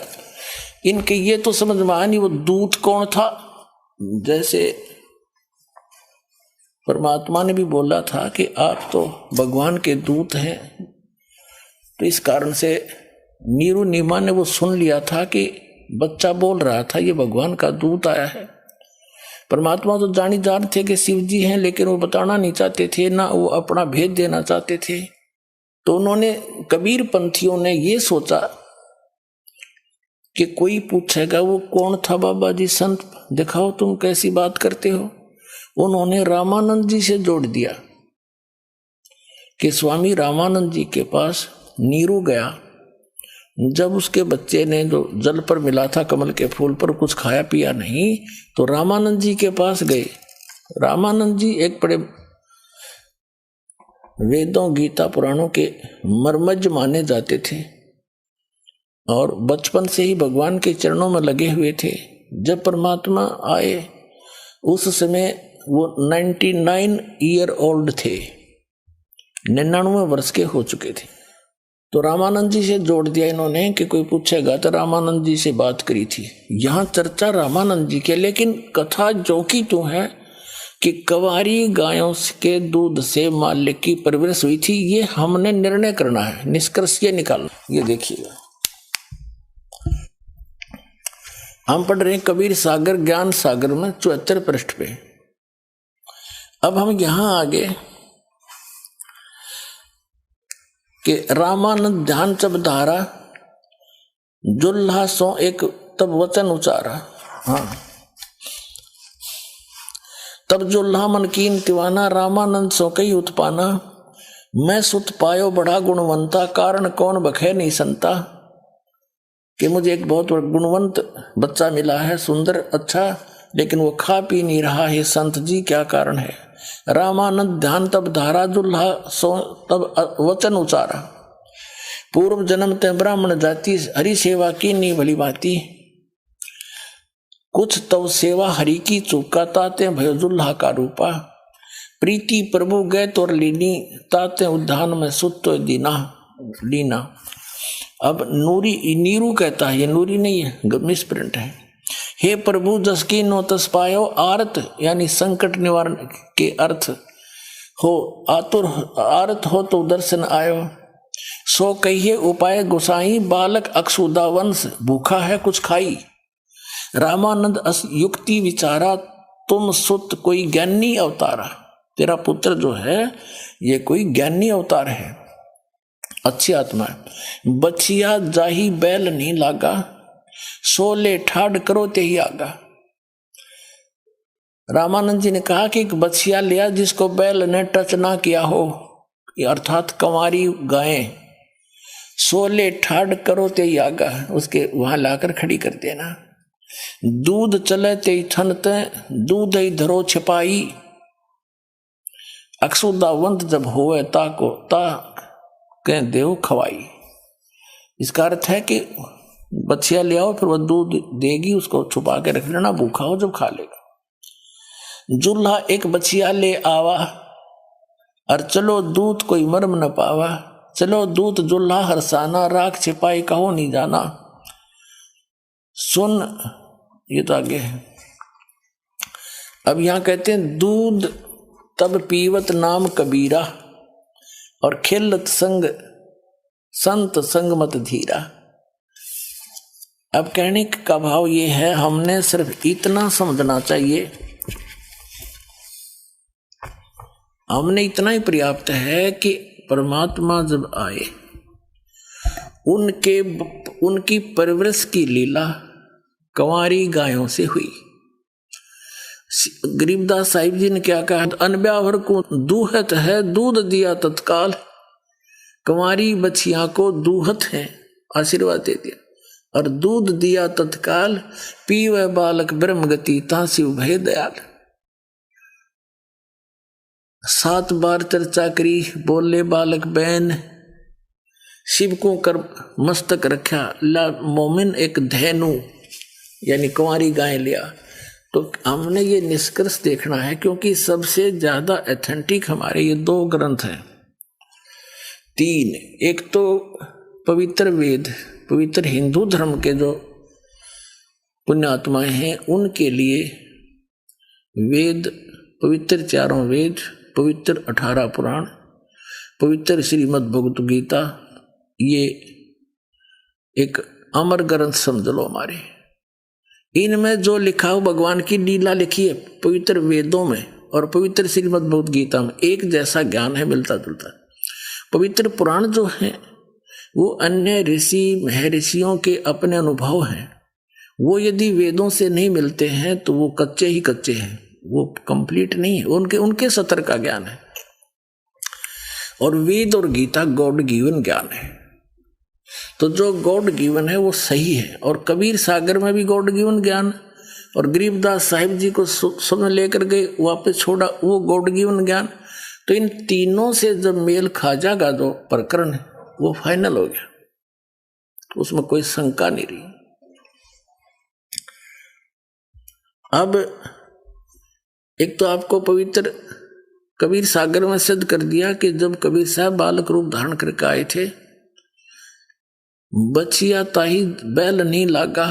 इनके ये तो समझ में आया नहीं वो दूत कौन था। जैसे परमात्मा ने भी बोला था कि आप तो भगवान के दूत हैं, तो इस कारण से नीरू नीमा ने वो सुन लिया था कि बच्चा बोल रहा था ये भगवान का दूत आया है। परमात्मा तो जानी जान थे कि शिव जी हैं, लेकिन वो बताना नहीं चाहते थे, ना वो अपना भेद देना चाहते थे। तो उन्होंने कबीर पंथियों ने ये सोचा कि कोई पूछेगा वो कौन था बाबा जी, संत दिखाओ तुम कैसी बात करते हो। उन्होंने रामानंद जी से जोड़ दिया कि स्वामी रामानंद जी के पास नीरू गया जब उसके बच्चे ने जो जल पर मिला था कमल के फूल पर कुछ खाया पिया नहीं, तो रामानंद जी के पास गए। रामानंद जी एक बड़े वेदों गीता पुराणों के मर्मज्ञ माने जाते थे और बचपन से ही भगवान के चरणों में लगे हुए थे। जब परमात्मा आए उस समय वो 99 ईयर ओल्ड थे, 99 वर्ष के हो चुके थे। तो रामानंद जी से जोड़ दिया इन्होंने कि कोई पूछेगा तो रामानंद जी से बात करी थी। यहाँ चर्चा रामानंद जी के, लेकिन कथा जो की तो है कि कंवारी गायों के दूध से मालिक की परवरिश हुई थी। ये हमने निर्णय करना है, निष्कर्ष ये निकालना। ये देखिएगा, हम पढ़ रहे हैं कबीर सागर ज्ञान सागर में 74 पृष्ठ पे। अब हम यहां आगे कि रामानंद ध्यान जब धारा जुल्हा सो एक तब वचन उचारा। हाँ, तब जुल्हा मन कीन तिवाना, रामानंद सो कई उत्पाना। मैं सुत पायो बड़ा गुणवंता, कारण कौन बखे नहीं संता। कि मुझे एक बहुत गुणवंत बच्चा मिला है, सुंदर अच्छा, लेकिन वो खा पी नहीं रहा है, संत जी क्या कारण है। रामानंद ध्यान तब धारा, जुल्हा सो तब वचन उचारा। पूर्व जन्म ते ब्राह्मण जाति, हरि सेवा की नहीं भली बाती। कुछ तव सेवा हरि की चूका, ताते भयो जुल्हा का रूपा। प्रीति प्रभु गए तोर लीनी, ताते उद्यान में सुतो दीना लीना। अब नूरी नीरू कहता है, ये नूरी नहीं है, मिसप्रिंट है। हे प्रभु जस की नो तस पायो, आरत यानी संकट निवारण के अर्थ हो, आतुर आरत हो तो दर्शन आयो। सो कहिए उपाय गुसाई, बालक अक्षुदा वंश, भूखा है कुछ खाई। रामानंद अस युक्ति विचारा, तुम सुत कोई ज्ञानी अवतारा। तेरा पुत्र जो है ये कोई ज्ञानी अवतार है, अच्छी आत्मा है। बछिया जाही बैल नहीं लागा, सोले ठाड़ करो ते ही आगा। रामानंद जी ने कहा कि एक बछिया लिया जिसको बैल ने टच ना किया हो, अर्थात कंवारी गायें। सोले ठाड़ करो ते ही आगा, उसके वहां लाकर खड़ी कर देना। दूध चले ते ही थनते, दूध ही धरो छिपाई। अक्षुदावंत जब होवे ताको ता कह देव खवाई। इसका अर्थ है कि बछिया ले आओ, फिर वह दूध देगी, उसको छुपा के रख लेना, भूखा हो जब खा लेगा। जुल्हा एक बछिया ले आवा, और चलो दूध कोई मर्म न पावा। चलो दूध जुल्हा हरसाना, राख छिपाई कहो नहीं जाना। सुन, ये तो आगे है। अब यहां कहते हैं दूध तब पीवत नाम कबीरा, और खिलत संग संत संग मत धीरा। अब कहने का भाव ये है, हमने सिर्फ इतना समझना चाहिए, हमने इतना ही पर्याप्त है कि परमात्मा जब आए उनकी परवरिश की लीला कंवारी गायों से हुई। गरीबदास साहिब जी ने क्या कहा, अनब्यावर को दूहत है, दूध दिया तत्काल। कंवारी बछिया को दूहत है, आशीर्वाद दे दिया, और दूध दिया तत्काल। पीवे बालक ब्रह्म गति, तासिव भय दयाल। 7 बार चर्चा करी, बोले बालक बैन। शिव को कर मस्तक रखा, ला मोमिन एक धैनु यानी कुंवारी गाय लिया। तो हमने ये निष्कर्ष देखना है, क्योंकि सबसे ज्यादा ऑथेंटिक हमारे ये 2 ग्रंथ हैं, 3। एक तो पवित्र वेद, पवित्र हिंदू धर्म के जो पुण्यात्माएं हैं उनके लिए वेद, पवित्र 4 वेद, पवित्र 18 पुराण, पवित्र श्रीमद् भगवत गीता, ये एक अमर ग्रंथ समझ लो हमारे। इनमें जो लिखा हो भगवान की लीला लिखी है पवित्र वेदों में और पवित्र श्रीमद् भगवत गीता में, एक जैसा ज्ञान है, मिलता जुलता। पवित्र पुराण जो है वो अन्य ऋषि महर्षियों के अपने अनुभव हैं, वो यदि वेदों से नहीं मिलते हैं तो वो कच्चे ही कच्चे हैं, वो कंप्लीट नहीं है, उनके सतर का ज्ञान है। और वेद और गीता गॉड गिवन ज्ञान है। तो जो गॉड गिवन है वो सही है, और कबीर सागर में भी गॉड गिवन ज्ञान, और गरीबदास साहिब जी को समय लेकर गए वापस छोड़ा, वो गॉड गिवन ज्ञान। तो इन तीनों से जब मेल खा जाएगा जो प्रकरण है वो फाइनल हो गया, उसमें कोई शंका नहीं रही। अब एक तो आपको पवित्र कबीर सागर में सिद्ध कर दिया कि जब कबीर साहब बालक रूप धारण करके आए थे, बछिया ताही बैल नहीं लागा,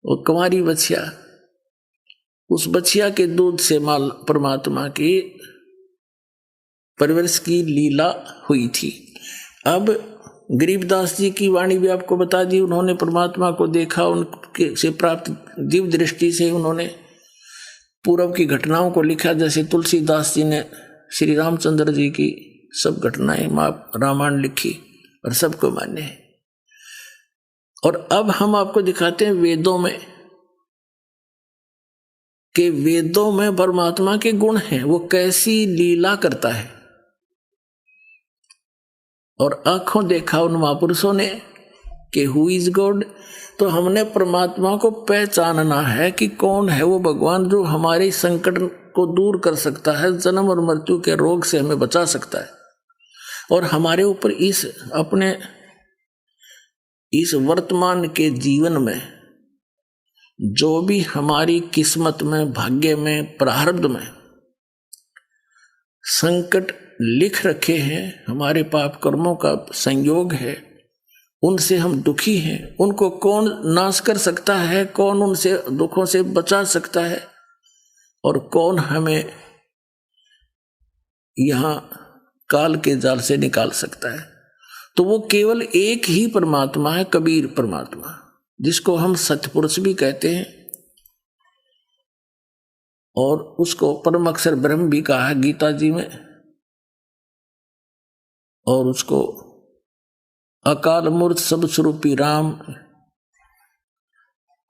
वो कुंवारी बछिया, उस बछिया के दूध से माल परमात्मा की परवरिश की लीला हुई थी। अब गरीबदास जी की वाणी भी आपको बता दी, उन्होंने परमात्मा को देखा, उनके से प्राप्त दिव्य दृष्टि से उन्होंने पूर्व की घटनाओं को लिखा, जैसे तुलसीदास जी ने श्री रामचंद्र जी की सब घटनाएं रामायण लिखी और सबको मान्य है। और अब हम आपको दिखाते हैं वेदों में कि वेदों में परमात्मा के गुण हैं, वो कैसी लीला करता है। और आंखों देखा उन महापुरुषों ने कि हु इज गॉड, तो हमने परमात्मा को पहचानना है कि कौन है वो भगवान जो हमारे संकट को दूर कर सकता है, जन्म और मृत्यु के रोग से हमें बचा सकता है, और हमारे ऊपर इस वर्तमान के जीवन में जो भी हमारी किस्मत में, भाग्य में, प्रारब्ध में संकट लिख रखे हैं, हमारे पाप कर्मों का संयोग है, उनसे हम दुखी हैं, उनको कौन नाश कर सकता है, कौन उनसे दुखों से बचा सकता है, और कौन हमें यहां काल के जाल से निकाल सकता है। तो वो केवल एक ही परमात्मा है, कबीर परमात्मा, जिसको हम सतपुरुष भी कहते हैं, और उसको परम अक्षर ब्रह्म भी कहा है गीता जी में, और उसको अकाल मूर्त सब स्वरूपी राम,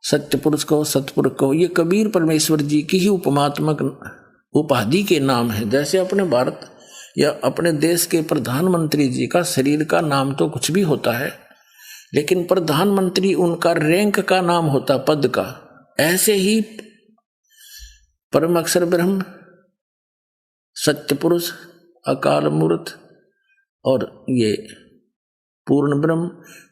सत्य पुरुष को, सतपुरुष को, ये कबीर परमेश्वर जी की ही उपमात्मक उपाधि के नाम है। जैसे अपने भारत या अपने देश के प्रधानमंत्री जी का शरीर का नाम तो कुछ भी होता है, लेकिन प्रधानमंत्री उनका रैंक का नाम होता, पद का। ऐसे ही परम अक्षर ब्रह्म, सत्य पुरुष, अकाल मूर्त और ये पूर्ण ब्रह्म,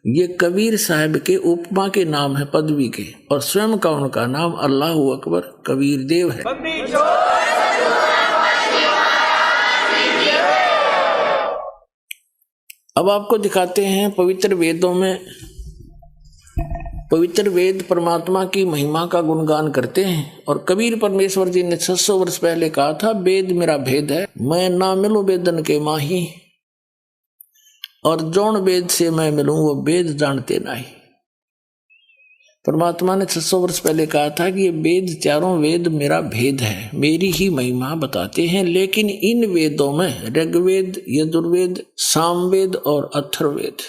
ये कबीर साहब के उपमा के नाम है, पदवी के, और स्वयं का उनका नाम अल्लाह अकबर कबीर देव है। अब आपको दिखाते हैं पवित्र वेदों में, पवित्र वेद परमात्मा की महिमा का गुणगान करते हैं। और कबीर परमेश्वर जी ने 600 वर्ष पहले कहा था, वेद मेरा भेद है, मैं ना मिलूं वेदन के माही, और जौन वेद से मैं मिलूं वो वेद जानते नहीं। परमात्मा ने 600 वर्ष पहले कहा था कि ये वेद, चारों वेद मेरा भेद है, मेरी ही महिमा बताते हैं। लेकिन इन वेदों में ऋग्वेद, यजुर्वेद, सामवेद और अथर्ववेद,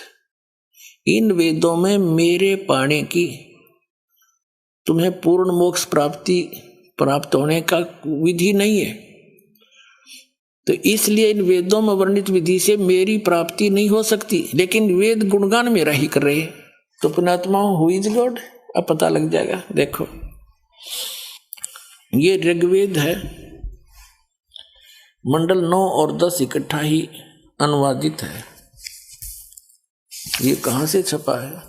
इन वेदों में मेरे पाने की, तुम्हें पूर्ण मोक्ष प्राप्त होने का विधि नहीं है। तो इसलिए इन वेदों में वर्णित विधि से मेरी प्राप्ति नहीं हो सकती, लेकिन वेद गुणगान मेरा ही कर रहे हैं। तो पुण्यात्मा हु इज गॉड अब पता लग जाएगा। देखो, ये ऋग्वेद है, मंडल 9 और 10 इकट्ठा ही अनुवादित है। ये कहां से छपा है?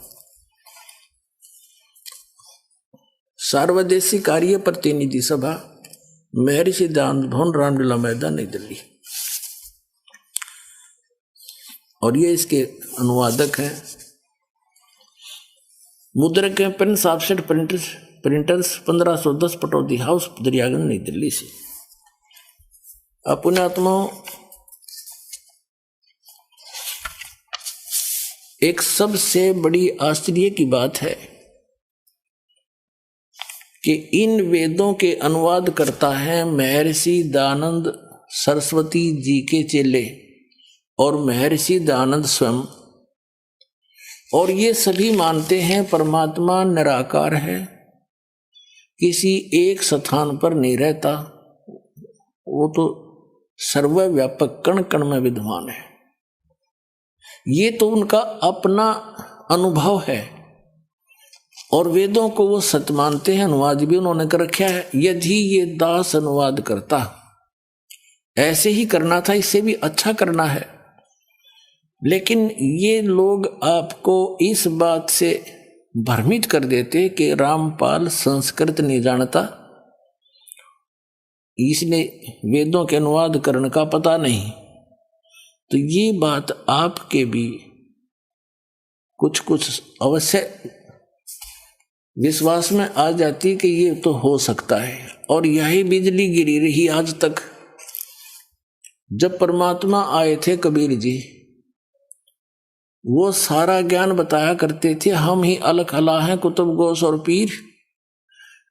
सार्वदेशी कार्य प्रतिनिधि सभा, महर्षि दयानंद भवन, रामलीला मैदान, नई दिल्ली। और ये इसके अनुवादक हैं। मुद्रक हैं Prince offset printers 1510 Pataudi house, Daryaganj, नई दिल्ली से। पुण्यात्माओं, एक सबसे बड़ी आश्चर्य की बात है कि इन वेदों के अनुवाद करता है महर्षि दयानंद सरस्वती जी के चेले और महर्षि दयानंद स्वयं। और ये सभी मानते हैं परमात्मा निराकार है, किसी एक स्थान पर नहीं रहता, वो तो सर्वव्यापक कण कण में विद्यमान है। ये तो उनका अपना अनुभव है और वेदों को वो सत्य मानते हैं। अनुवाद भी उन्होंने कर रखा है। यदि ये दास अनुवाद करता, ऐसे ही करना था, इससे भी अच्छा करना है, लेकिन ये लोग आपको इस बात से भ्रमित कर देते कि रामपाल संस्कृत नहीं जानता, इसने वेदों के अनुवाद करने का पता नहीं। तो ये बात आपके भी कुछ कुछ अवश्य विश्वास में आ जाती कि ये तो हो सकता है। और यही बिजली गिरी रही आज तक। जब परमात्मा आए थे कबीर जी, वो सारा ज्ञान बताया करते थे। हम ही अलख अला हैं कुतुब गोस और पीर,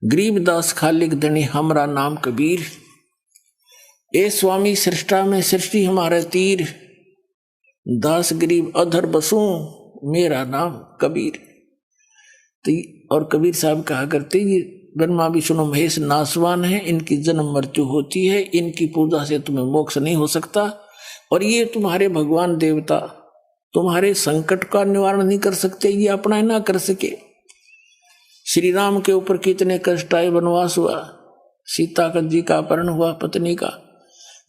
गरीबदास खालिक धनी हमरा नाम कबीर। ए स्वामी सृष्टा में सृष्टि हमारे तीर, दास गरीब अधर बसूं मेरा नाम कबीर। तो और कबीर साहब कहा करते, ये ब्रह्मा विष्णु महेश नासवान है, इनकी जन्म मृत्यु होती है, इनकी पूजा से तुम्हें मोक्ष नहीं हो सकता, और ये तुम्हारे भगवान देवता तुम्हारे संकट का निवारण नहीं कर सकते, ये अपना ना कर सके। श्री राम के ऊपर कितने कष्ट आए, वनवास हुआ, सीता का जी का अपहरण हुआ पत्नी का,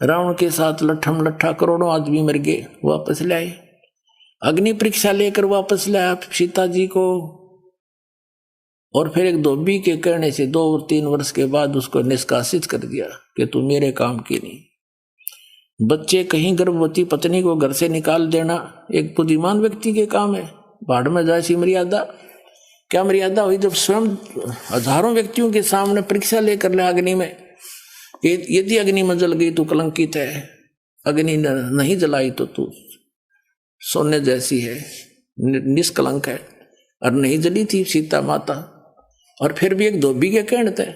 रावण के साथ लट्ठम लट्ठा करोड़ों आदमी मर गए, वापस लाए, अग्नि परीक्षा लेकर वापस लाया सीता जी को, और फिर एक धोबी के कहने से 2 और 3 वर्ष के बाद उसको निष्कासित कर दिया कि तू मेरे काम की नहीं। बच्चे कहीं गर्भवती पत्नी को घर से निकाल देना एक बुद्धिमान व्यक्ति के काम है। भाड़ में जाए सी मर्यादा, क्या मर्यादा हुई जब स्वयं हजारों व्यक्तियों के सामने परीक्षा लेकर ले अग्नि में, यदि अग्नि में जल गई तो कलंकित है, अग्नि नहीं जलाई तो तू सोने जैसी है, निष्कलंक है। और नहीं जली थी सीता माता, और फिर भी एक धोबी के कहने थे,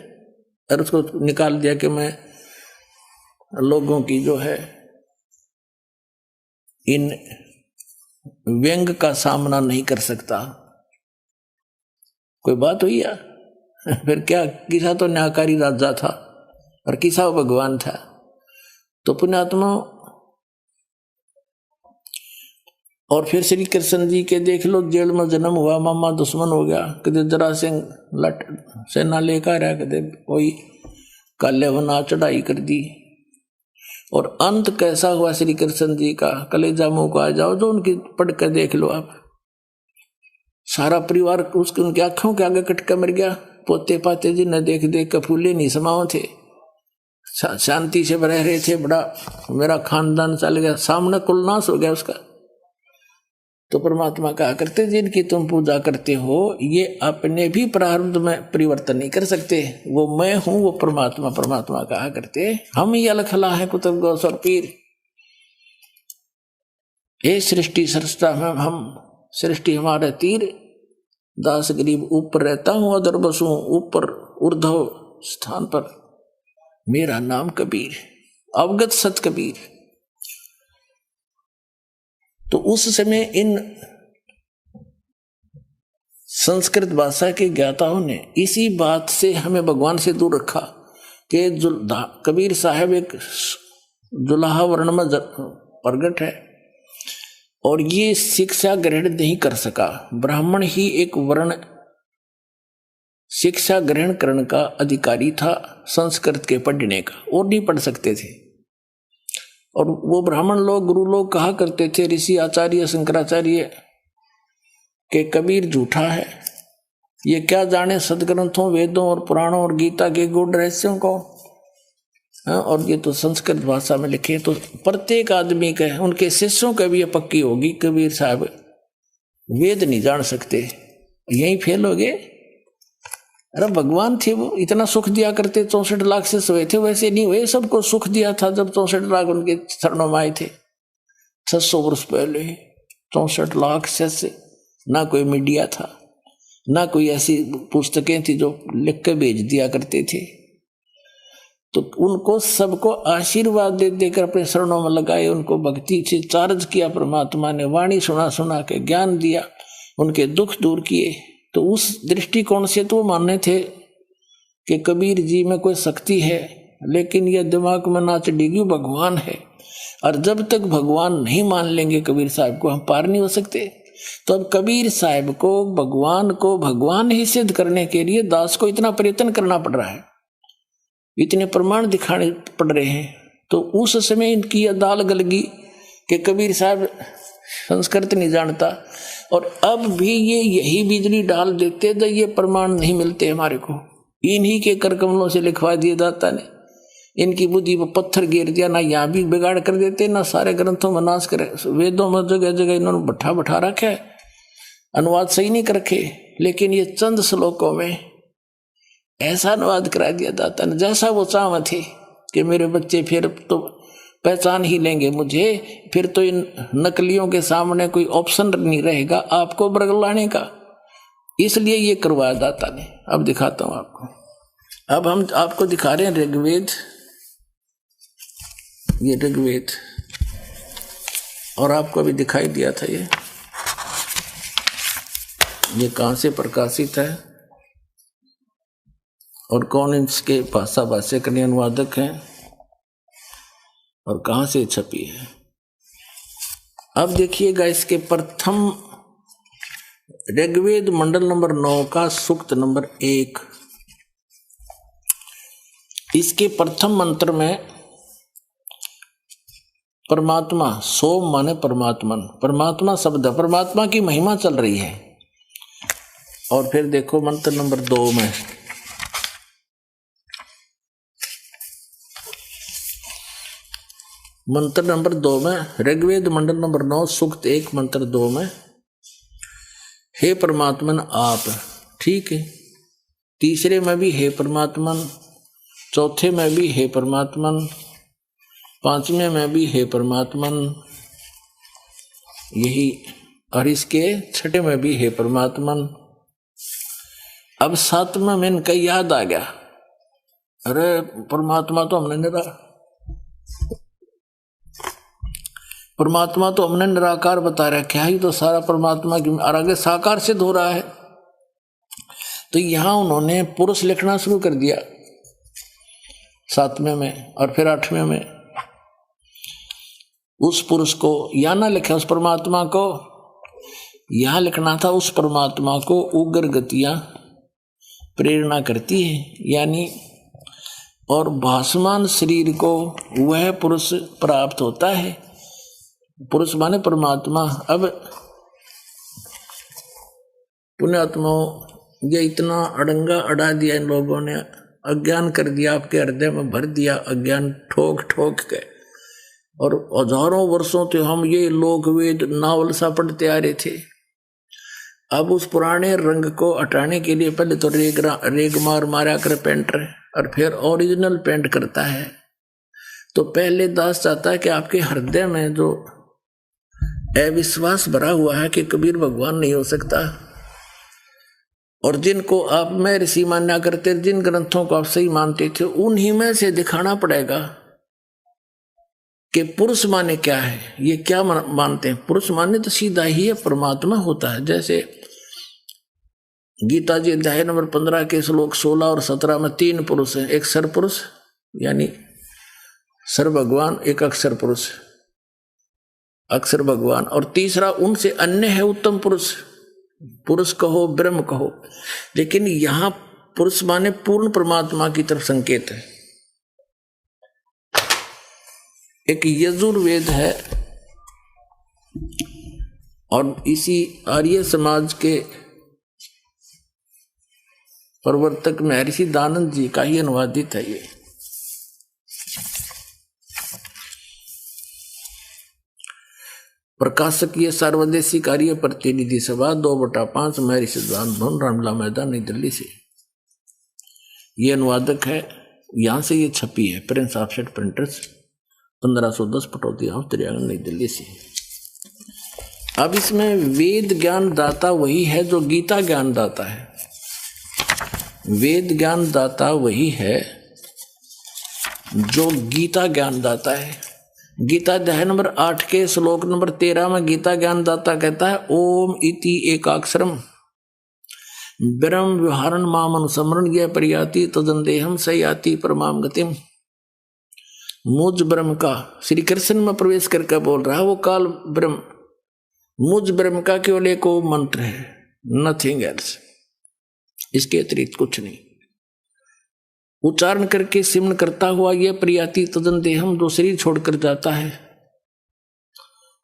और उसको निकाल दिया कि मैं लोगों की जो है इन व्यंग का सामना नहीं कर सकता। कोई बात हुई या फिर क्या, किसा तो न्यायकारी राजा था और किसा भगवान था। तो पुण्यात्मा, और फिर श्री कृष्ण जी के देख लो, जेल में जन्म हुआ, मामा दुश्मन हो गया, कदे जरा सिंह लट सेना लेकर आया, कदे कोई काले बना चढ़ाई कर दी, और अंत कैसा हुआ श्री कृष्ण जी का, कलेजा मुंह को आ जाओ, जो उनकी पढ़ कर देख लो आप। सारा परिवार उसके उनकी आंखों के आगे कट कर मर गया, पोते पाते जी न देख देख कर फूले नहीं समाओ थे, शांति से रह रहे थे, बड़ा मेरा खानदान चल गया, सामने कुलनाश हो गया उसका। तो परमात्मा कहा करते, जिनकी तुम पूजा करते हो ये अपने भी प्रारब्ध में परिवर्तन नहीं कर सकते, वो मैं हूं, वो परमात्मा। परमात्मा कहा करते, हम ही अलखला है कुतुब गोस और पीर। ये सृष्टि सृष्टा में हम, सृष्टि हमारे तीर, दास गरीब ऊपर रहता हूं, अदर बसूं ऊपर ऊर्ध्व स्थान पर, मेरा नाम कबीर, अवगत सत कबीर। तो उस समय इन संस्कृत भाषा के ज्ञाताओं ने इसी बात से हमें भगवान से दूर रखा कि कबीर साहब एक जुलाहा वर्ण में प्रगट है और ये शिक्षा ग्रहण नहीं कर सका। ब्राह्मण ही एक वर्ण शिक्षा ग्रहण करने का अधिकारी था, संस्कृत के पढ़ने का, और नहीं पढ़ सकते थे। और वो ब्राह्मण लोग, गुरु लोग कहा करते थे, ऋषि आचार्य शंकराचार्य, के कबीर झूठा है, ये क्या जाने सदग्रंथों, वेदों और पुराणों और गीता के गूढ़ रहस्यों को, और ये तो संस्कृत भाषा में लिखे। तो प्रत्येक आदमी के, उनके शिष्यों के भी ये पक्की होगी, कबीर साहब वेद नहीं जान सकते, यही फेल हो गए। अरे भगवान थे वो, इतना सुख दिया करते, 64 लाख से सोए थे, वैसे नहीं हुए, सबको सुख दिया था जब 64 लाख उनके चरणों में आए थे 600 वर्ष पहले। 64 लाख से ना कोई मीडिया था, ना कोई ऐसी पुस्तकें थी जो लिख के भेज दिया करते थे। तो उनको सबको आशीर्वाद दे देकर अपने शरणों में लगाए, उनको भक्ति से चार्ज किया परमात्मा ने, वाणी सुना सुना के ज्ञान दिया, उनके दुख दूर किए। तो उस दृष्टिकोण से तो मानने थे कि कबीर जी में कोई शक्ति है, लेकिन यह दिमाग में ना चढ़ेगी भगवान है। और जब तक भगवान नहीं मान लेंगे कबीर साहब को, हम पार नहीं हो सकते। तो अब कबीर साहब को भगवान ही सिद्ध करने के लिए दास को इतना प्रयत्न करना पड़ रहा है, इतने प्रमाण दिखाने पड़ रहे हैं। तो उस समय इनकी दाल गल गई कि कबीर साहब संस्कृत नहीं जानता, और अब भी ये यही बिजली डाल देते तो ये प्रमाण नहीं मिलते हमारे को। इन्हीं के कर कमलों से लिखवा दिए दाता ने, इनकी बुद्धि पर पत्थर गिर दिया, ना यहाँ भी बिगाड़ कर देते, ना सारे ग्रंथों में नाश करे। वेदों में जगह जगह इन्होंने बैठा रखा है, अनुवाद सही नहीं कर रखे, लेकिन ये चंद श्लोकों में ऐसा अनुवाद करा दिया दाता ने जैसा वो चाहते थे कि मेरे बच्चे फिर तो पहचान ही लेंगे मुझे, फिर तो इन नकलियों के सामने कोई ऑप्शन नहीं रहेगा आपको बरगलाने का। इसलिए ये करवाया दाता ने। अब दिखाता हूं आपको। अब हम आपको दिखा रहे हैं ऋग्वेद, ये ऋग्वेद, और आपको अभी दिखाई दिया था ये कहां से प्रकाशित है और कौन इसके भाषा करने अनुवादक हैं और कहां से छपी है। अब देखिएगा इसके प्रथम ऋग्वेद मंडल नंबर 9 का सूक्त नंबर 1, इसके प्रथम मंत्र में परमात्मा, सोम माने परमात्मन, परमात्मा शब्द, परमात्मा की महिमा चल रही है। और फिर देखो मंत्र नंबर 2 में, मंत्र नंबर 2 में, ऋग्वेद मंडल नंबर 9 सूक्त 1 मंत्र 2 में, हे परमात्मन आप, ठीक है। तीसरे में भी हे परमात्मन, चौथे में भी हे परमात्मन, पांचवें में भी हे परमात्मन, यही, और इसके छठे में भी हे परमात्मन। अब सातवें में इनका याद आ गया, अरे परमात्मा तो हमने निराकार बता रखा है, तो सारा परमात्मा की और आगे साकार सिद्ध हो रहा है। तो यहां उन्होंने पुरुष लिखना शुरू कर दिया 7वें में, और फिर 8वें में उस पुरुष को यहां ना लिखा, उस परमात्मा को यहां लिखना था। उस परमात्मा को उग्र गतियां प्रेरणा करती है, यानी और भासमान शरीर को वह पुरुष प्राप्त होता है। पुरुष माने परमात्मा। अब पुण्यात्माओं, ये इतना अड़ंगा अड़ा दिया इन लोगों ने, अज्ञान कर दिया, आपके हृदय में भर दिया अज्ञान ठोक ठोक के, और हजारों वर्षों से हम ये लोक वेद नावल सा पढ़ते आ रहे थे। अब उस पुराने रंग को हटाने के लिए पहले तो रेग मारा कर पेंटर, और फिर ओरिजिनल पेंट करता है। तो पहले दास चाहता है कि आपके हृदय में जो अविश्वास भरा हुआ है कि कबीर भगवान नहीं हो सकता, और जिनको आप में ऋषि मान्या करते, जिन ग्रंथों को आप सही मानते थे, उन्हीं में से दिखाना पड़ेगा कि पुरुष माने क्या है, ये क्या मानते हैं। पुरुष माने तो सीधा ही है परमात्मा होता है। जैसे गीता जी अध्याय नंबर 15 के श्लोक 16 और 17 में 3 पुरुष हैं, एक सर पुरुष यानी सर भगवान, एक अक्षर पुरुष अक्षर भगवान, और तीसरा उनसे अन्य है उत्तम पुरुष, पुरुष कहो ब्रह्म कहो। लेकिन यहां पुरुष माने पूर्ण परमात्मा की तरफ संकेत है। एक यजुर्वेद है, और इसी आर्य समाज के प्रवर्तक महर्षि दानंद जी का ही अनुवादित है ये। प्रकाशक ये सर्वदेशी कार्य प्रतिनिधि सभा 2/5 महर्षि दानंद भवन, रामला मैदान, नई दिल्ली से ये अनुवादक है। यहां से ये छपी है, prince offset printers, 1510 Pataudi house, त्रियागन, नई दिल्ली से। अब इसमें वेद ज्ञान दाता वही है जो गीता ज्ञान दाता है। वेद ज्ञान दाता वही है जो गीता ज्ञान दाता है। गीता अध्याय नंबर 8 के श्लोक नंबर 13 में गीता ज्ञान दाता कहता है, ओम इति एकाक्षरम ब्रह्म विहारण माम अनुसमरण यह परियाति तदंदेहम सयाति परमाम गतिम। मुझ ब्रह्म का, श्री कृष्ण में प्रवेश करके बोल रहा है वो काल ब्रह्म, मुझ ब्रह्म का केवल एक वो मंत्र है, नथिंग एल्स, इसके अतिरिक्त कुछ नहीं। उच्चारण करके सिमरण करता हुआ यह प्रियाति तदन देहम, जो शरीर छोड़कर जाता है,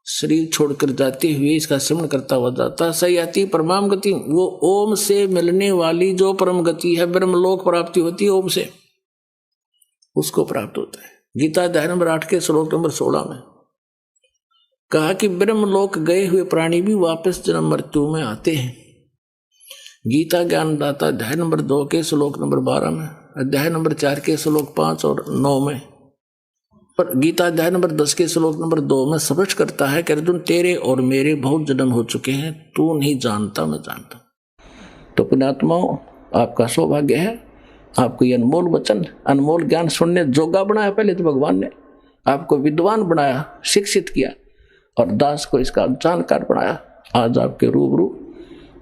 शरीर छोड़कर जाते हुए इसका सिमरण करता हुआ जाता है। सयाति परमाम गति, वो ओम से मिलने वाली जो परम गति है, ब्रह्मलोक प्राप्ति होती है ओम से, उसको प्राप्त होता है। गीता अध्याय नंबर 8 के श्लोक नंबर 16 में कहा कि ब्रह्मलोक गए हुए प्राणी भी वापस जन्म मृत्यु में आते हैं। गीता ज्ञानदाता अध्याय नंबर 2 के श्लोक नंबर 12 में, अध्याय नंबर 4 के श्लोक 5 और 9 में, पर गीता अध्याय नंबर 10 के श्लोक नंबर 2 में स्पष्ट करता है कि अर्जुन तेरे और मेरे बहुत जन्म हो चुके हैं, तू नहीं जानता मैं जानता। तो पुण्यात्माओं, आपका सौभाग्य है, आपको ये अनमोल वचन, अनमोल ज्ञान सुनने जोगा बनाया। पहले तो भगवान ने आपको विद्वान बनाया, शिक्षित किया, और दास को इसका जानकार बनाया। आज आपके रूबरू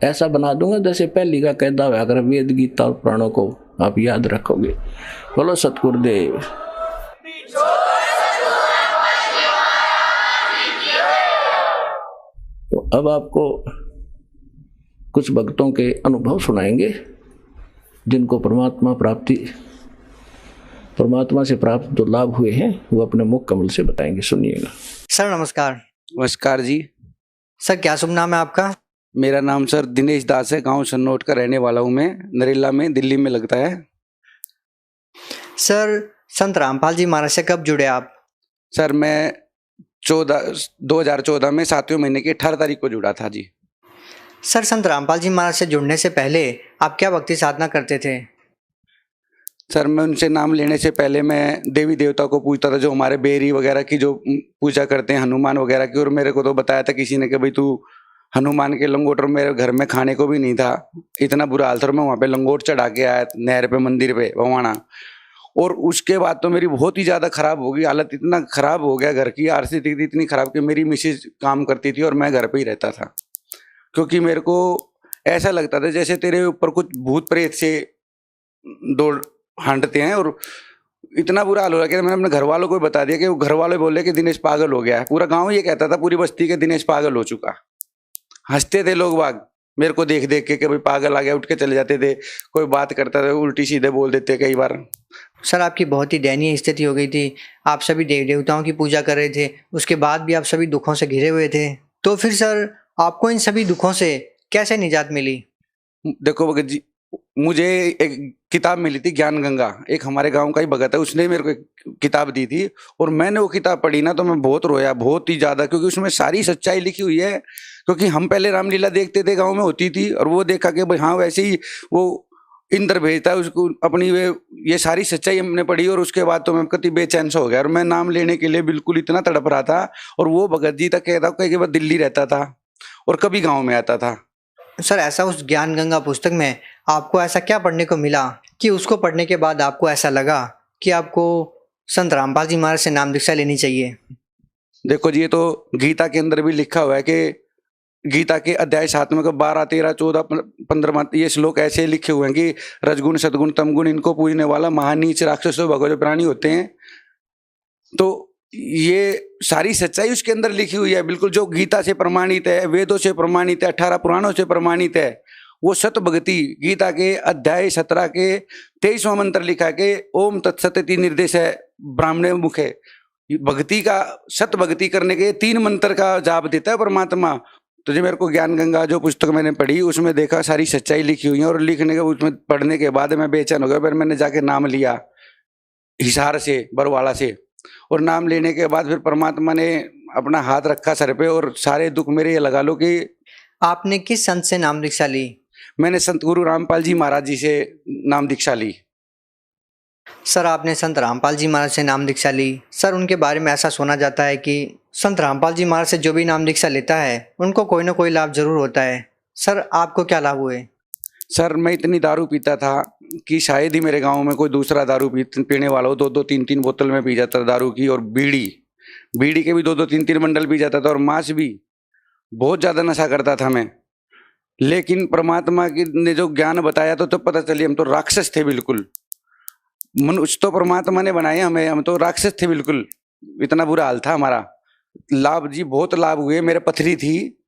ऐसा बना दूंगा जैसे पहली का कहता हुआ, अगर वेद गीता और पुराणों को आप याद रखोगे। बोलो सतगुरुदेव। तो अब आपको कुछ भक्तों के अनुभव सुनाएंगे, जिनको परमात्मा से प्राप्त जो लाभ हुए हैं वो अपने मुख कमल से बताएंगे। सुनिएगा। सर नमस्कार। नमस्कार जी। सर क्या शुभ नाम है आपका? मेरा नाम सर दिनेश दास है, गांव सन्नोट का रहने वाला हूं मैं, नरेला में, दिल्ली में लगता है। सर संत रामपाल जी महाराज से कब जुड़े आप? सर मैं 2014 में 7वें महीने की 18 तारीख को जुड़ा था जी। सर संत रामपाल जी महाराज से जुड़ने से पहले आप क्या भक्ति साधना करते थे? सर मैं उनसे नाम लेने से पहले मैं देवी देवता को पूछता था, जो हमारे बेरी वगैरह की जो पूजा करते हैं, हनुमान वगैरह की। और मेरे को तो बताया था किसी ने कि भाई तू हनुमान के लंगोट, मेरे घर में खाने को भी नहीं था, इतना बुरा हाल था। मैं वहाँ पे लंगोट चढ़ा के आया नहर पे, मंदिर पे भवाना। और उसके बाद तो मेरी बहुत ही ज़्यादा खराब हो गई हालत, इतना खराब हो गया, घर की आर्थिक स्थिति इतनी खराब कि मेरी मिसेज काम करती थी और मैं घर पे ही रहता था, क्योंकि मेरे को ऐसा लगता था जैसे तेरे ऊपर कुछ भूत प्रेत से दौड़ हांडते हैं। और इतना बुरा हाल हो रहा कि मैंने अपने घर वालों को बता दिया कि वो घर वाले बोले कि दिनेश पागल हो गया है। पूरा गांव ये कहता था, पूरी बस्ती के दिनेश पागल हो चुका। हंसते थे लोग बाग मेरे को देख देख के कि भाई पागल आ गया, उठ के चले जाते थे। कोई बात करता था उल्टी सीधे बोल देते कई बार। सर आपकी बहुत ही दयनीय स्थिति हो गई थी, आप सभी देव देवताओं की पूजा कर रहे थे, उसके बाद भी आप सभी दुखों से घिरे हुए थे। तो फिर सर आपको इन सभी दुखों से कैसे निजात मिली? देखो भगत जी, मुझे एक किताब मिली थी, ज्ञान गंगा, एक हमारे गांव का ही भगत है, उसने मेरे को एक किताब दी थी। और मैंने वो किताब पढ़ी ना तो मैं बहुत रोया, बहुत ही ज्यादा, क्योंकि उसमें सारी सच्चाई लिखी हुई है। क्योंकि हम पहले रामलीला देखते थे, गांव में होती थी, और वो देखा कि भाई हाँ वैसे ही वो इंद्र भेजता है उसको अपनी, ये सारी सच्चाई हमने पढ़ी। और उसके बाद तो मैं कति बेचैन सा हो गया, और मैं नाम लेने के लिए बिल्कुल इतना तड़प रहा था। और वो भगत जी तक कहता कि वह दिल्ली रहता था और कभी गाँव में आता था। सर ऐसा उस ज्ञान गंगा पुस्तक में आपको ऐसा क्या पढ़ने को मिला कि उसको पढ़ने के बाद आपको ऐसा लगा कि आपको संत रामपाल जी महाराज से नाम दीक्षा लेनी चाहिए? देखो जी, ये तो गीता के अंदर भी लिखा हुआ है कि गीता के अध्याय 7 में 12, 13, 14, 15 ये श्लोक ऐसे लिखे हुए हैं कि रजगुण सदगुण तमगुण इनको पूजने वाला महानीच राक्षस भगवत प्राणी होते हैं। तो ये सारी सच्चाई उसके अंदर लिखी हुई है, बिल्कुल जो गीता से प्रमाणित है, वेदों से प्रमाणित है, 18 पुराणों से प्रमाणित है। वो सत भक्ति गीता के अध्याय 17 के 23वां मंत्र लिखा है कि ओम तत्सत निर्देश है ब्राह्मण मुखे। भक्ति का, सत भक्ति करने के 3 मंत्र का जाप देता है परमात्मा। तो जो मेरे को ज्ञान गंगा जो पुस्तक मैंने पढ़ी उसमें देखा सारी सच्चाई लिखी हुई है। और लिखने के उसमें पढ़ने के बाद मैं बेचैन हो गया। फिर मैंने जाके नाम लिया हिसार से, बरवाड़ा से। और नाम लेने के बाद फिर परमात्मा ने अपना हाथ रखा सर पे और सारे दुख मेरे ये लगा लो कि। आपने किस संत से नाम दीक्षा ली? मैंने संत गुरु रामपाल जी महाराज जी से नाम दीक्षा ली। सर आपने संत रामपाल जी महाराज से नाम दीक्षा ली। सर उनके बारे में ऐसा सुना जाता है कि संत रामपाल जी महाराज से जो भी नाम दीक्षा लेता है उनको कोई ना कोई लाभ जरूर होता है। सर आपको क्या लाभ हुए? सर मैं इतनी दारू पीता था कि शायद ही मेरे गांव में कोई दूसरा दारू पीने वाला हो। 2-2, 3-3 बोतल में पी जाता था दारू की। और बीड़ी के भी 2-2, 3-3 बंडल पी जाता था। और मांस भी बहुत ज़्यादा नशा करता था मैं। लेकिन परमात्मा की ने जो ज्ञान बताया तो पता चली हम तो राक्षस थे बिल्कुल। मनुष्य तो परमात्मा ने बनाए हमें, हम तो राक्षस थे बिल्कुल, इतना बुरा हाल था हमारा। लाभ जी बहुत लाभ हुए, मेरे पथरी थी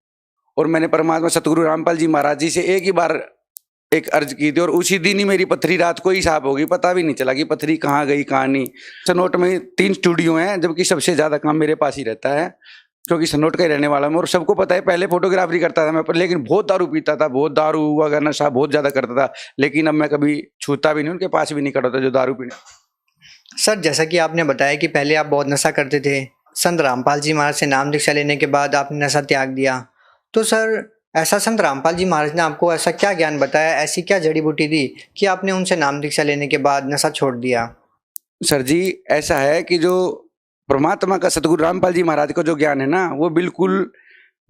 और मैंने परमात्मा सतगुरु रामपाल जी महाराज जी से एक ही बार एक अर्ज की थी और उसी दिन ही मेरी पथरी रात को ही साफ होगी, पता भी नहीं चला कि पथरी कहाँ गई कहाँ नहीं। सनोट में 3 स्टूडियो हैं, जबकि सबसे ज्यादा काम मेरे पास ही रहता है क्योंकि सनोट का ही रहने वाला हूँ। और सबको पता है पहले फोटोग्राफरी करता था मैं, पर लेकिन बहुत दारू पीता था, बहुत दारू वगैरह नशा बहुत ज्यादा करता था, लेकिन अब मैं कभी छूता भी नहीं, उनके पास भी नहीं खड़ा था जो दारू पीने। सर जैसा कि आपने बताया कि पहले आप बहुत नशा करते थे, संत रामपाल जी महाराज से नाम दीक्षा लेने के बाद आपने नशा त्याग दिया, तो सर ऐसा संत रामपाल जी महाराज ने आपको ऐसा क्या ज्ञान बताया, ऐसी क्या जड़ी बूटी दी कि आपने उनसे नाम दीक्षा लेने के बाद नशा छोड़ दिया? सर जी ऐसा है कि जो परमात्मा का सतगुरु रामपाल जी महाराज का जो ज्ञान है ना, वो बिल्कुल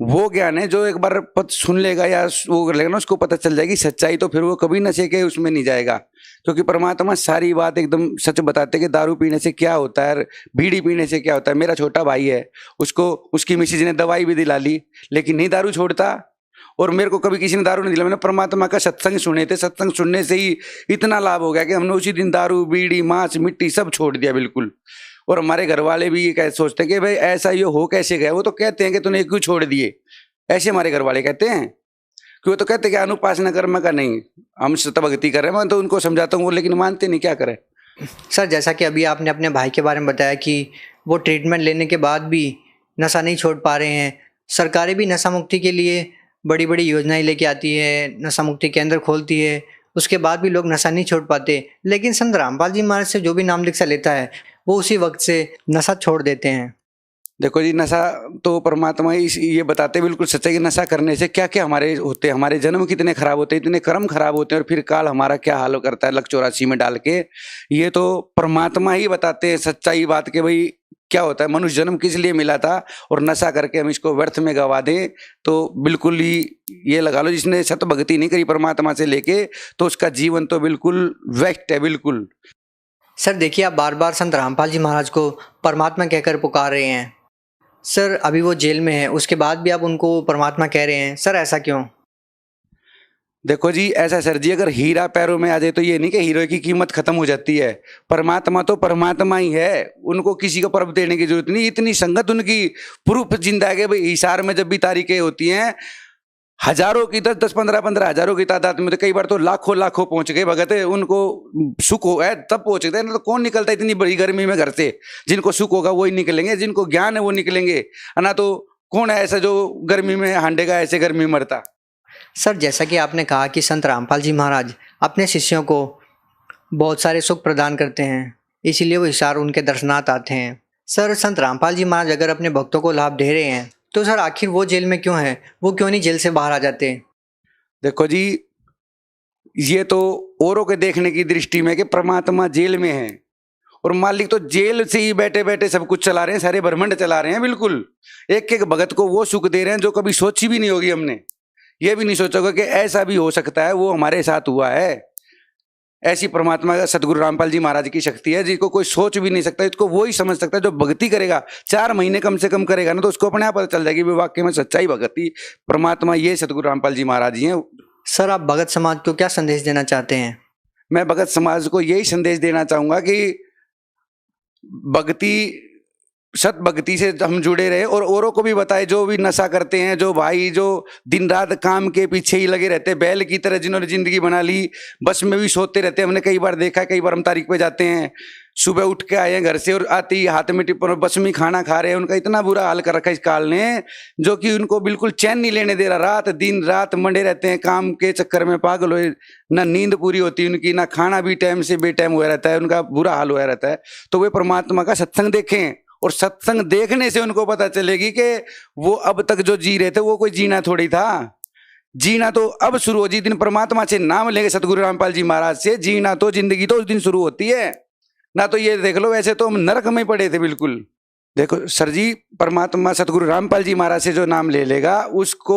वो ज्ञान है जो एक बार पद सुन लेगा या वो कर लेगा ना, उसको पता चल जाएगी सच्चाई, तो फिर वो कभी नशे के उसमें नहीं जाएगा। क्योंकि परमात्मा सारी बात एकदम सच बताते कि दारू पीने से क्या होता है, बीड़ी पीने से क्या होता है। मेरा छोटा भाई है, उसको उसकी मिसेज ने दवाई भी दिला ली लेकिन नहीं दारू छोड़ता, और मेरे को कभी किसी ने दारू नहीं दिला। मैंने परमात्मा का सत्संग सुने थे, सत्संग सुनने से ही इतना लाभ हो गया कि हमने उसी दिन दारू बीड़ी मांस मिट्टी सब छोड़ दिया बिल्कुल। और हमारे घर वाले भी ये सोचते हैं कि भाई ऐसा ये हो कैसे गया, वो तो कहते हैं कि तूने क्यों छोड़ दिए, ऐसे हमारे घर वाले कहते हैं कि वो तो कहते हैं कि अनुपासना कर्म का नहीं, हम सत भक्ति कर रहे हैं। मैं तो उनको समझाता हूँ वो लेकिन मानते नहीं, क्या करें। सर जैसा कि अभी आपने अपने भाई के बारे में बताया कि वो ट्रीटमेंट लेने के बाद भी नशा नहीं छोड़ पा रहे हैं, सरकारें भी नशा मुक्ति के लिए बड़ी बड़ी योजनाएं लेके आती है, नशा मुक्ति केंद्र खोलती है, उसके बाद भी लोग नशा नहीं छोड़ पाते। लेकिन संत रामपाल जी महाराज से जो भी नाम दीक्षा लेता है वो उसी वक्त से नशा छोड़ देते हैं। देखो जी, नशा तो परमात्मा ही ये बताते बिल्कुल सच्चाई कि नशा करने से क्या क्या हमारे होते हैं, हमारे जन्म कितने खराब होते हैं, इतने कर्म खराब होते हैं, और फिर काल हमारा क्या हाल करता है लक 84 में डाल के। ये तो परमात्मा ही बताते हैं सच्चाई बात के भाई क्या होता है, मनुष्य जन्म किस लिए मिला था और नशा करके हम इसको व्यर्थ में गवा दें तो बिल्कुल ही ये लगा लो जिसने सत भक्ति नहीं करी परमात्मा से लेके तो उसका जीवन तो बिल्कुल वेस्ट है बिल्कुल। सर देखिए, आप बार बार संत रामपाल जी महाराज को परमात्मा कहकर पुकार रहे हैं। सर अभी वो जेल में है, उसके बाद भी आप उनको परमात्मा कह रहे हैं, सर ऐसा क्यों? देखो जी, ऐसा सर जी, अगर हीरा पैरों में आ जाए तो ये नहीं कि हीरो की कीमत खत्म हो जाती है। परमात्मा तो परमात्मा ही है, उनको किसी को पर्व देने की जरूरत नहीं। इतनी संगत उनकी प्रूफ जिंदा है कि भाई हिसार में जब भी तारीखें होती हैं हजारों की 10-10 15-15 हजारों की तादाद में, तो कई बार तो लाखों लाखों पहुंच गए भगत। उनको सुख हो है तब पहुंचते हैं, ना तो कौन निकलता है इतनी बड़ी गर्मी में घर से। जिनको सुख होगा वही निकलेंगे, जिनको ज्ञान है वो निकलेंगे, ना तो कौन है ऐसा जो गर्मी में हांडेगा ऐसे गर्मी में मरता। सर जैसा कि आपने कहा कि संत रामपाल जी महाराज अपने शिष्यों को बहुत सारे सुख प्रदान करते हैं, इसीलिए वो हिसार उनके दर्शनार्थ आते हैं। सर संत रामपाल जी महाराज अगर अपने भक्तों को लाभ दे रहे हैं तो सर आखिर वो जेल में क्यों है, वो क्यों नहीं जेल से बाहर आ जाते? देखो जी, ये तो औरों के देखने की दृष्टि में कि परमात्मा जेल में है और मालिक तो जेल से ही बैठे बैठे सब कुछ चला रहे हैं, सारे ब्रह्मांड चला रहे हैं बिल्कुल। एक एक भगत को वो सुख दे रहे हैं जो कभी सोची भी नहीं होगी हमने, ये भी नहीं सोचा होगा कि ऐसा भी हो सकता है, वो हमारे साथ हुआ है। ऐसी परमात्मा का सतगुरु रामपाल जी महाराज की शक्ति है जिसको कोई सोच भी नहीं सकता, इसको वो ही समझ सकता है जो भक्ति करेगा, 4 महीने कम से कम करेगा ना, तो उसको अपने आप पता चल जाएगी वाक्य में सच्चाई भक्ति परमात्मा ये सतगुरु रामपाल जी महाराज जी हैं। सर आप भगत समाज को क्या संदेश देना चाहते हैं? मैं भगत समाज को यही संदेश देना चाहूंगा कि भक्ति सत भक्ति से हम जुड़े रहे और औरों को भी बताए जो भी नशा करते हैं, जो भाई जो दिन रात काम के पीछे ही लगे रहते हैं, बैल की तरह जिन्होंने जिंदगी बना ली, बस में भी सोते रहते हैं। हमने कई बार देखा है, कई बार हम तारीख पे जाते हैं, सुबह उठ के आए हैं घर से और आते ही हाथ में टिप्पण और बस में खाना खा रहे हैं। उनका इतना बुरा हाल कर रखा है इस काल ने, जो कि उनको बिल्कुल चैन नहीं लेने दे रहा। रात दिन रात मंडे रहते हैं, काम के चक्कर में पागल हुए, ना नींद पूरी होती उनकी, ना खाना भी टाइम से बेटाइम हुआ रहता है, उनका बुरा हाल हुआ रहता है। तो वे परमात्मा का सत्संग देखें और सत्संग देखने से उनको पता चलेगी कि वो अब तक जो जी रहे थे वो कोई जीना थोड़ी था। जीना तो अब शुरू हो, जिस दिन परमात्मा से नाम लेंगे सतगुरु रामपाल जी महाराज से, जीना तो जिंदगी तो उस दिन शुरू होती है ना। तो ये देख लो, वैसे तो हम नरक में पड़े थे बिल्कुल। देखो सर जी, परमात्मा सतगुरु रामपाल जी महाराज से जो नाम ले लेगा उसको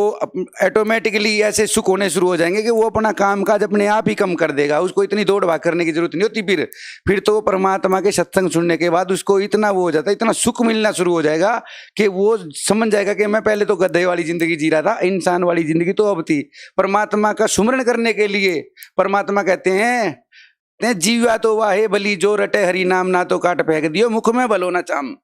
ऑटोमेटिकली ऐसे सुख होने शुरू हो जाएंगे कि वो अपना काम काज अपने आप ही कम कर देगा, उसको इतनी दौड़ भाग करने की जरूरत नहीं होती। फिर तो परमात्मा के सत्संग सुनने के बाद उसको इतना वो हो जाता है, इतना सुख मिलना शुरू हो जाएगा कि वो समझ जाएगा कि मैं पहले तो गधे वाली जिंदगी जी रहा था, इंसान वाली जिंदगी तो अब थी। परमात्मा का सुमरण करने के लिए परमात्मा कहते हैं जीवा तो वाहे भली जो रटे हरि नाम ना तो काट फेंक दियो मुख में भलो ना चाम।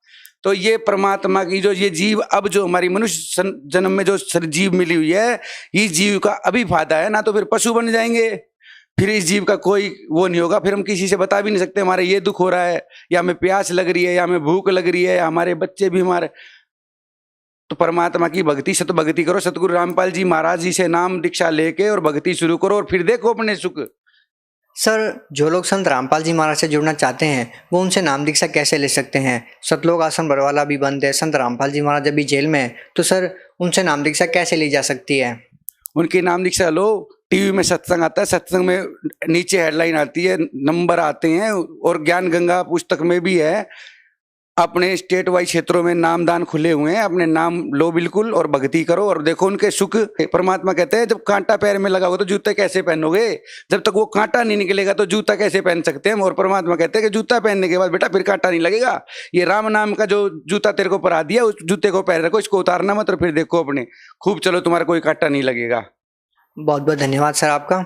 तो ये परमात्मा की जो ये जीव अब जो हमारी मनुष्य जन्म में जो जीव मिली हुई है, इस जीव का अभी फायदा है, ना तो फिर पशु बन जाएंगे, फिर इस जीव का कोई वो नहीं होगा, फिर हम किसी से बता भी नहीं सकते हमारे ये दुख हो रहा है, या हमें प्यास लग रही है, या हमें भूख लग रही है, या हमारे बच्चे भी हमारे। तो परमात्मा की भक्ति, सत भक्ति करो। सतगुरु रामपाल जी महाराज जी से नाम दीक्षा लेके और भक्ति शुरू करो और फिर देखो अपने सुख। सर, जो लोग संत रामपाल जी महाराज से जुड़ना चाहते हैं वो उनसे नाम दीक्षा कैसे ले सकते हैं? सतलोक आश्रम बरवाला भी बंद है, संत रामपाल जी महाराज अभी जेल में है, तो सर उनसे नाम दीक्षा कैसे ली जा सकती है? उनकी नाम दीक्षा लो, टीवी में सत्संग आता है, सत्संग में नीचे हेडलाइन आती है, नंबर आते हैं, और ज्ञान गंगा पुस्तक में भी है। अपने स्टेट वाइज क्षेत्रों में नामदान खुले हुए हैं, अपने नाम लो बिल्कुल और भक्ति करो और देखो उनके सुख। परमात्मा कहते हैं जब कांटा पैर में लगा होगा तो जूते कैसे पहनोगे, जब तक वो कांटा नहीं निकलेगा तो जूता कैसे पहन सकते हैं। और परमात्मा कहते हैं कि जूता पहनने के बाद बेटा फिर कांटा नहीं लगेगा, ये राम नाम का जो जूता तेरे को पहना दिया उस जूते को पहन रखो, इसको उतारना मत और फिर देखो अपने खूब चलो, तुम्हारा कोई कांटा नहीं लगेगा। बहुत बहुत धन्यवाद सर आपका।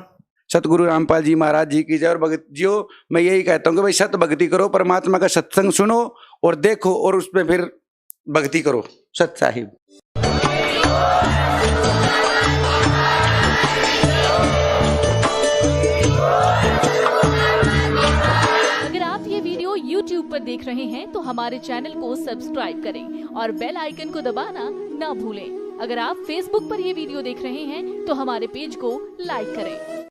सतगुरु रामपाल जी महाराज जी की जय। और भगत जियो, मैं यही कहता हूँ कि भाई सत भक्ति करो, परमात्मा का सत्संग सुनो और देखो और उसमें फिर भक्ति करो। सत साहिब। अगर आप ये वीडियो YouTube पर देख रहे हैं तो हमारे चैनल को सब्सक्राइब करें और बेल आइकन को दबाना ना भूलें। अगर आप Facebook पर ये वीडियो देख रहे हैं तो हमारे पेज को लाइक करें।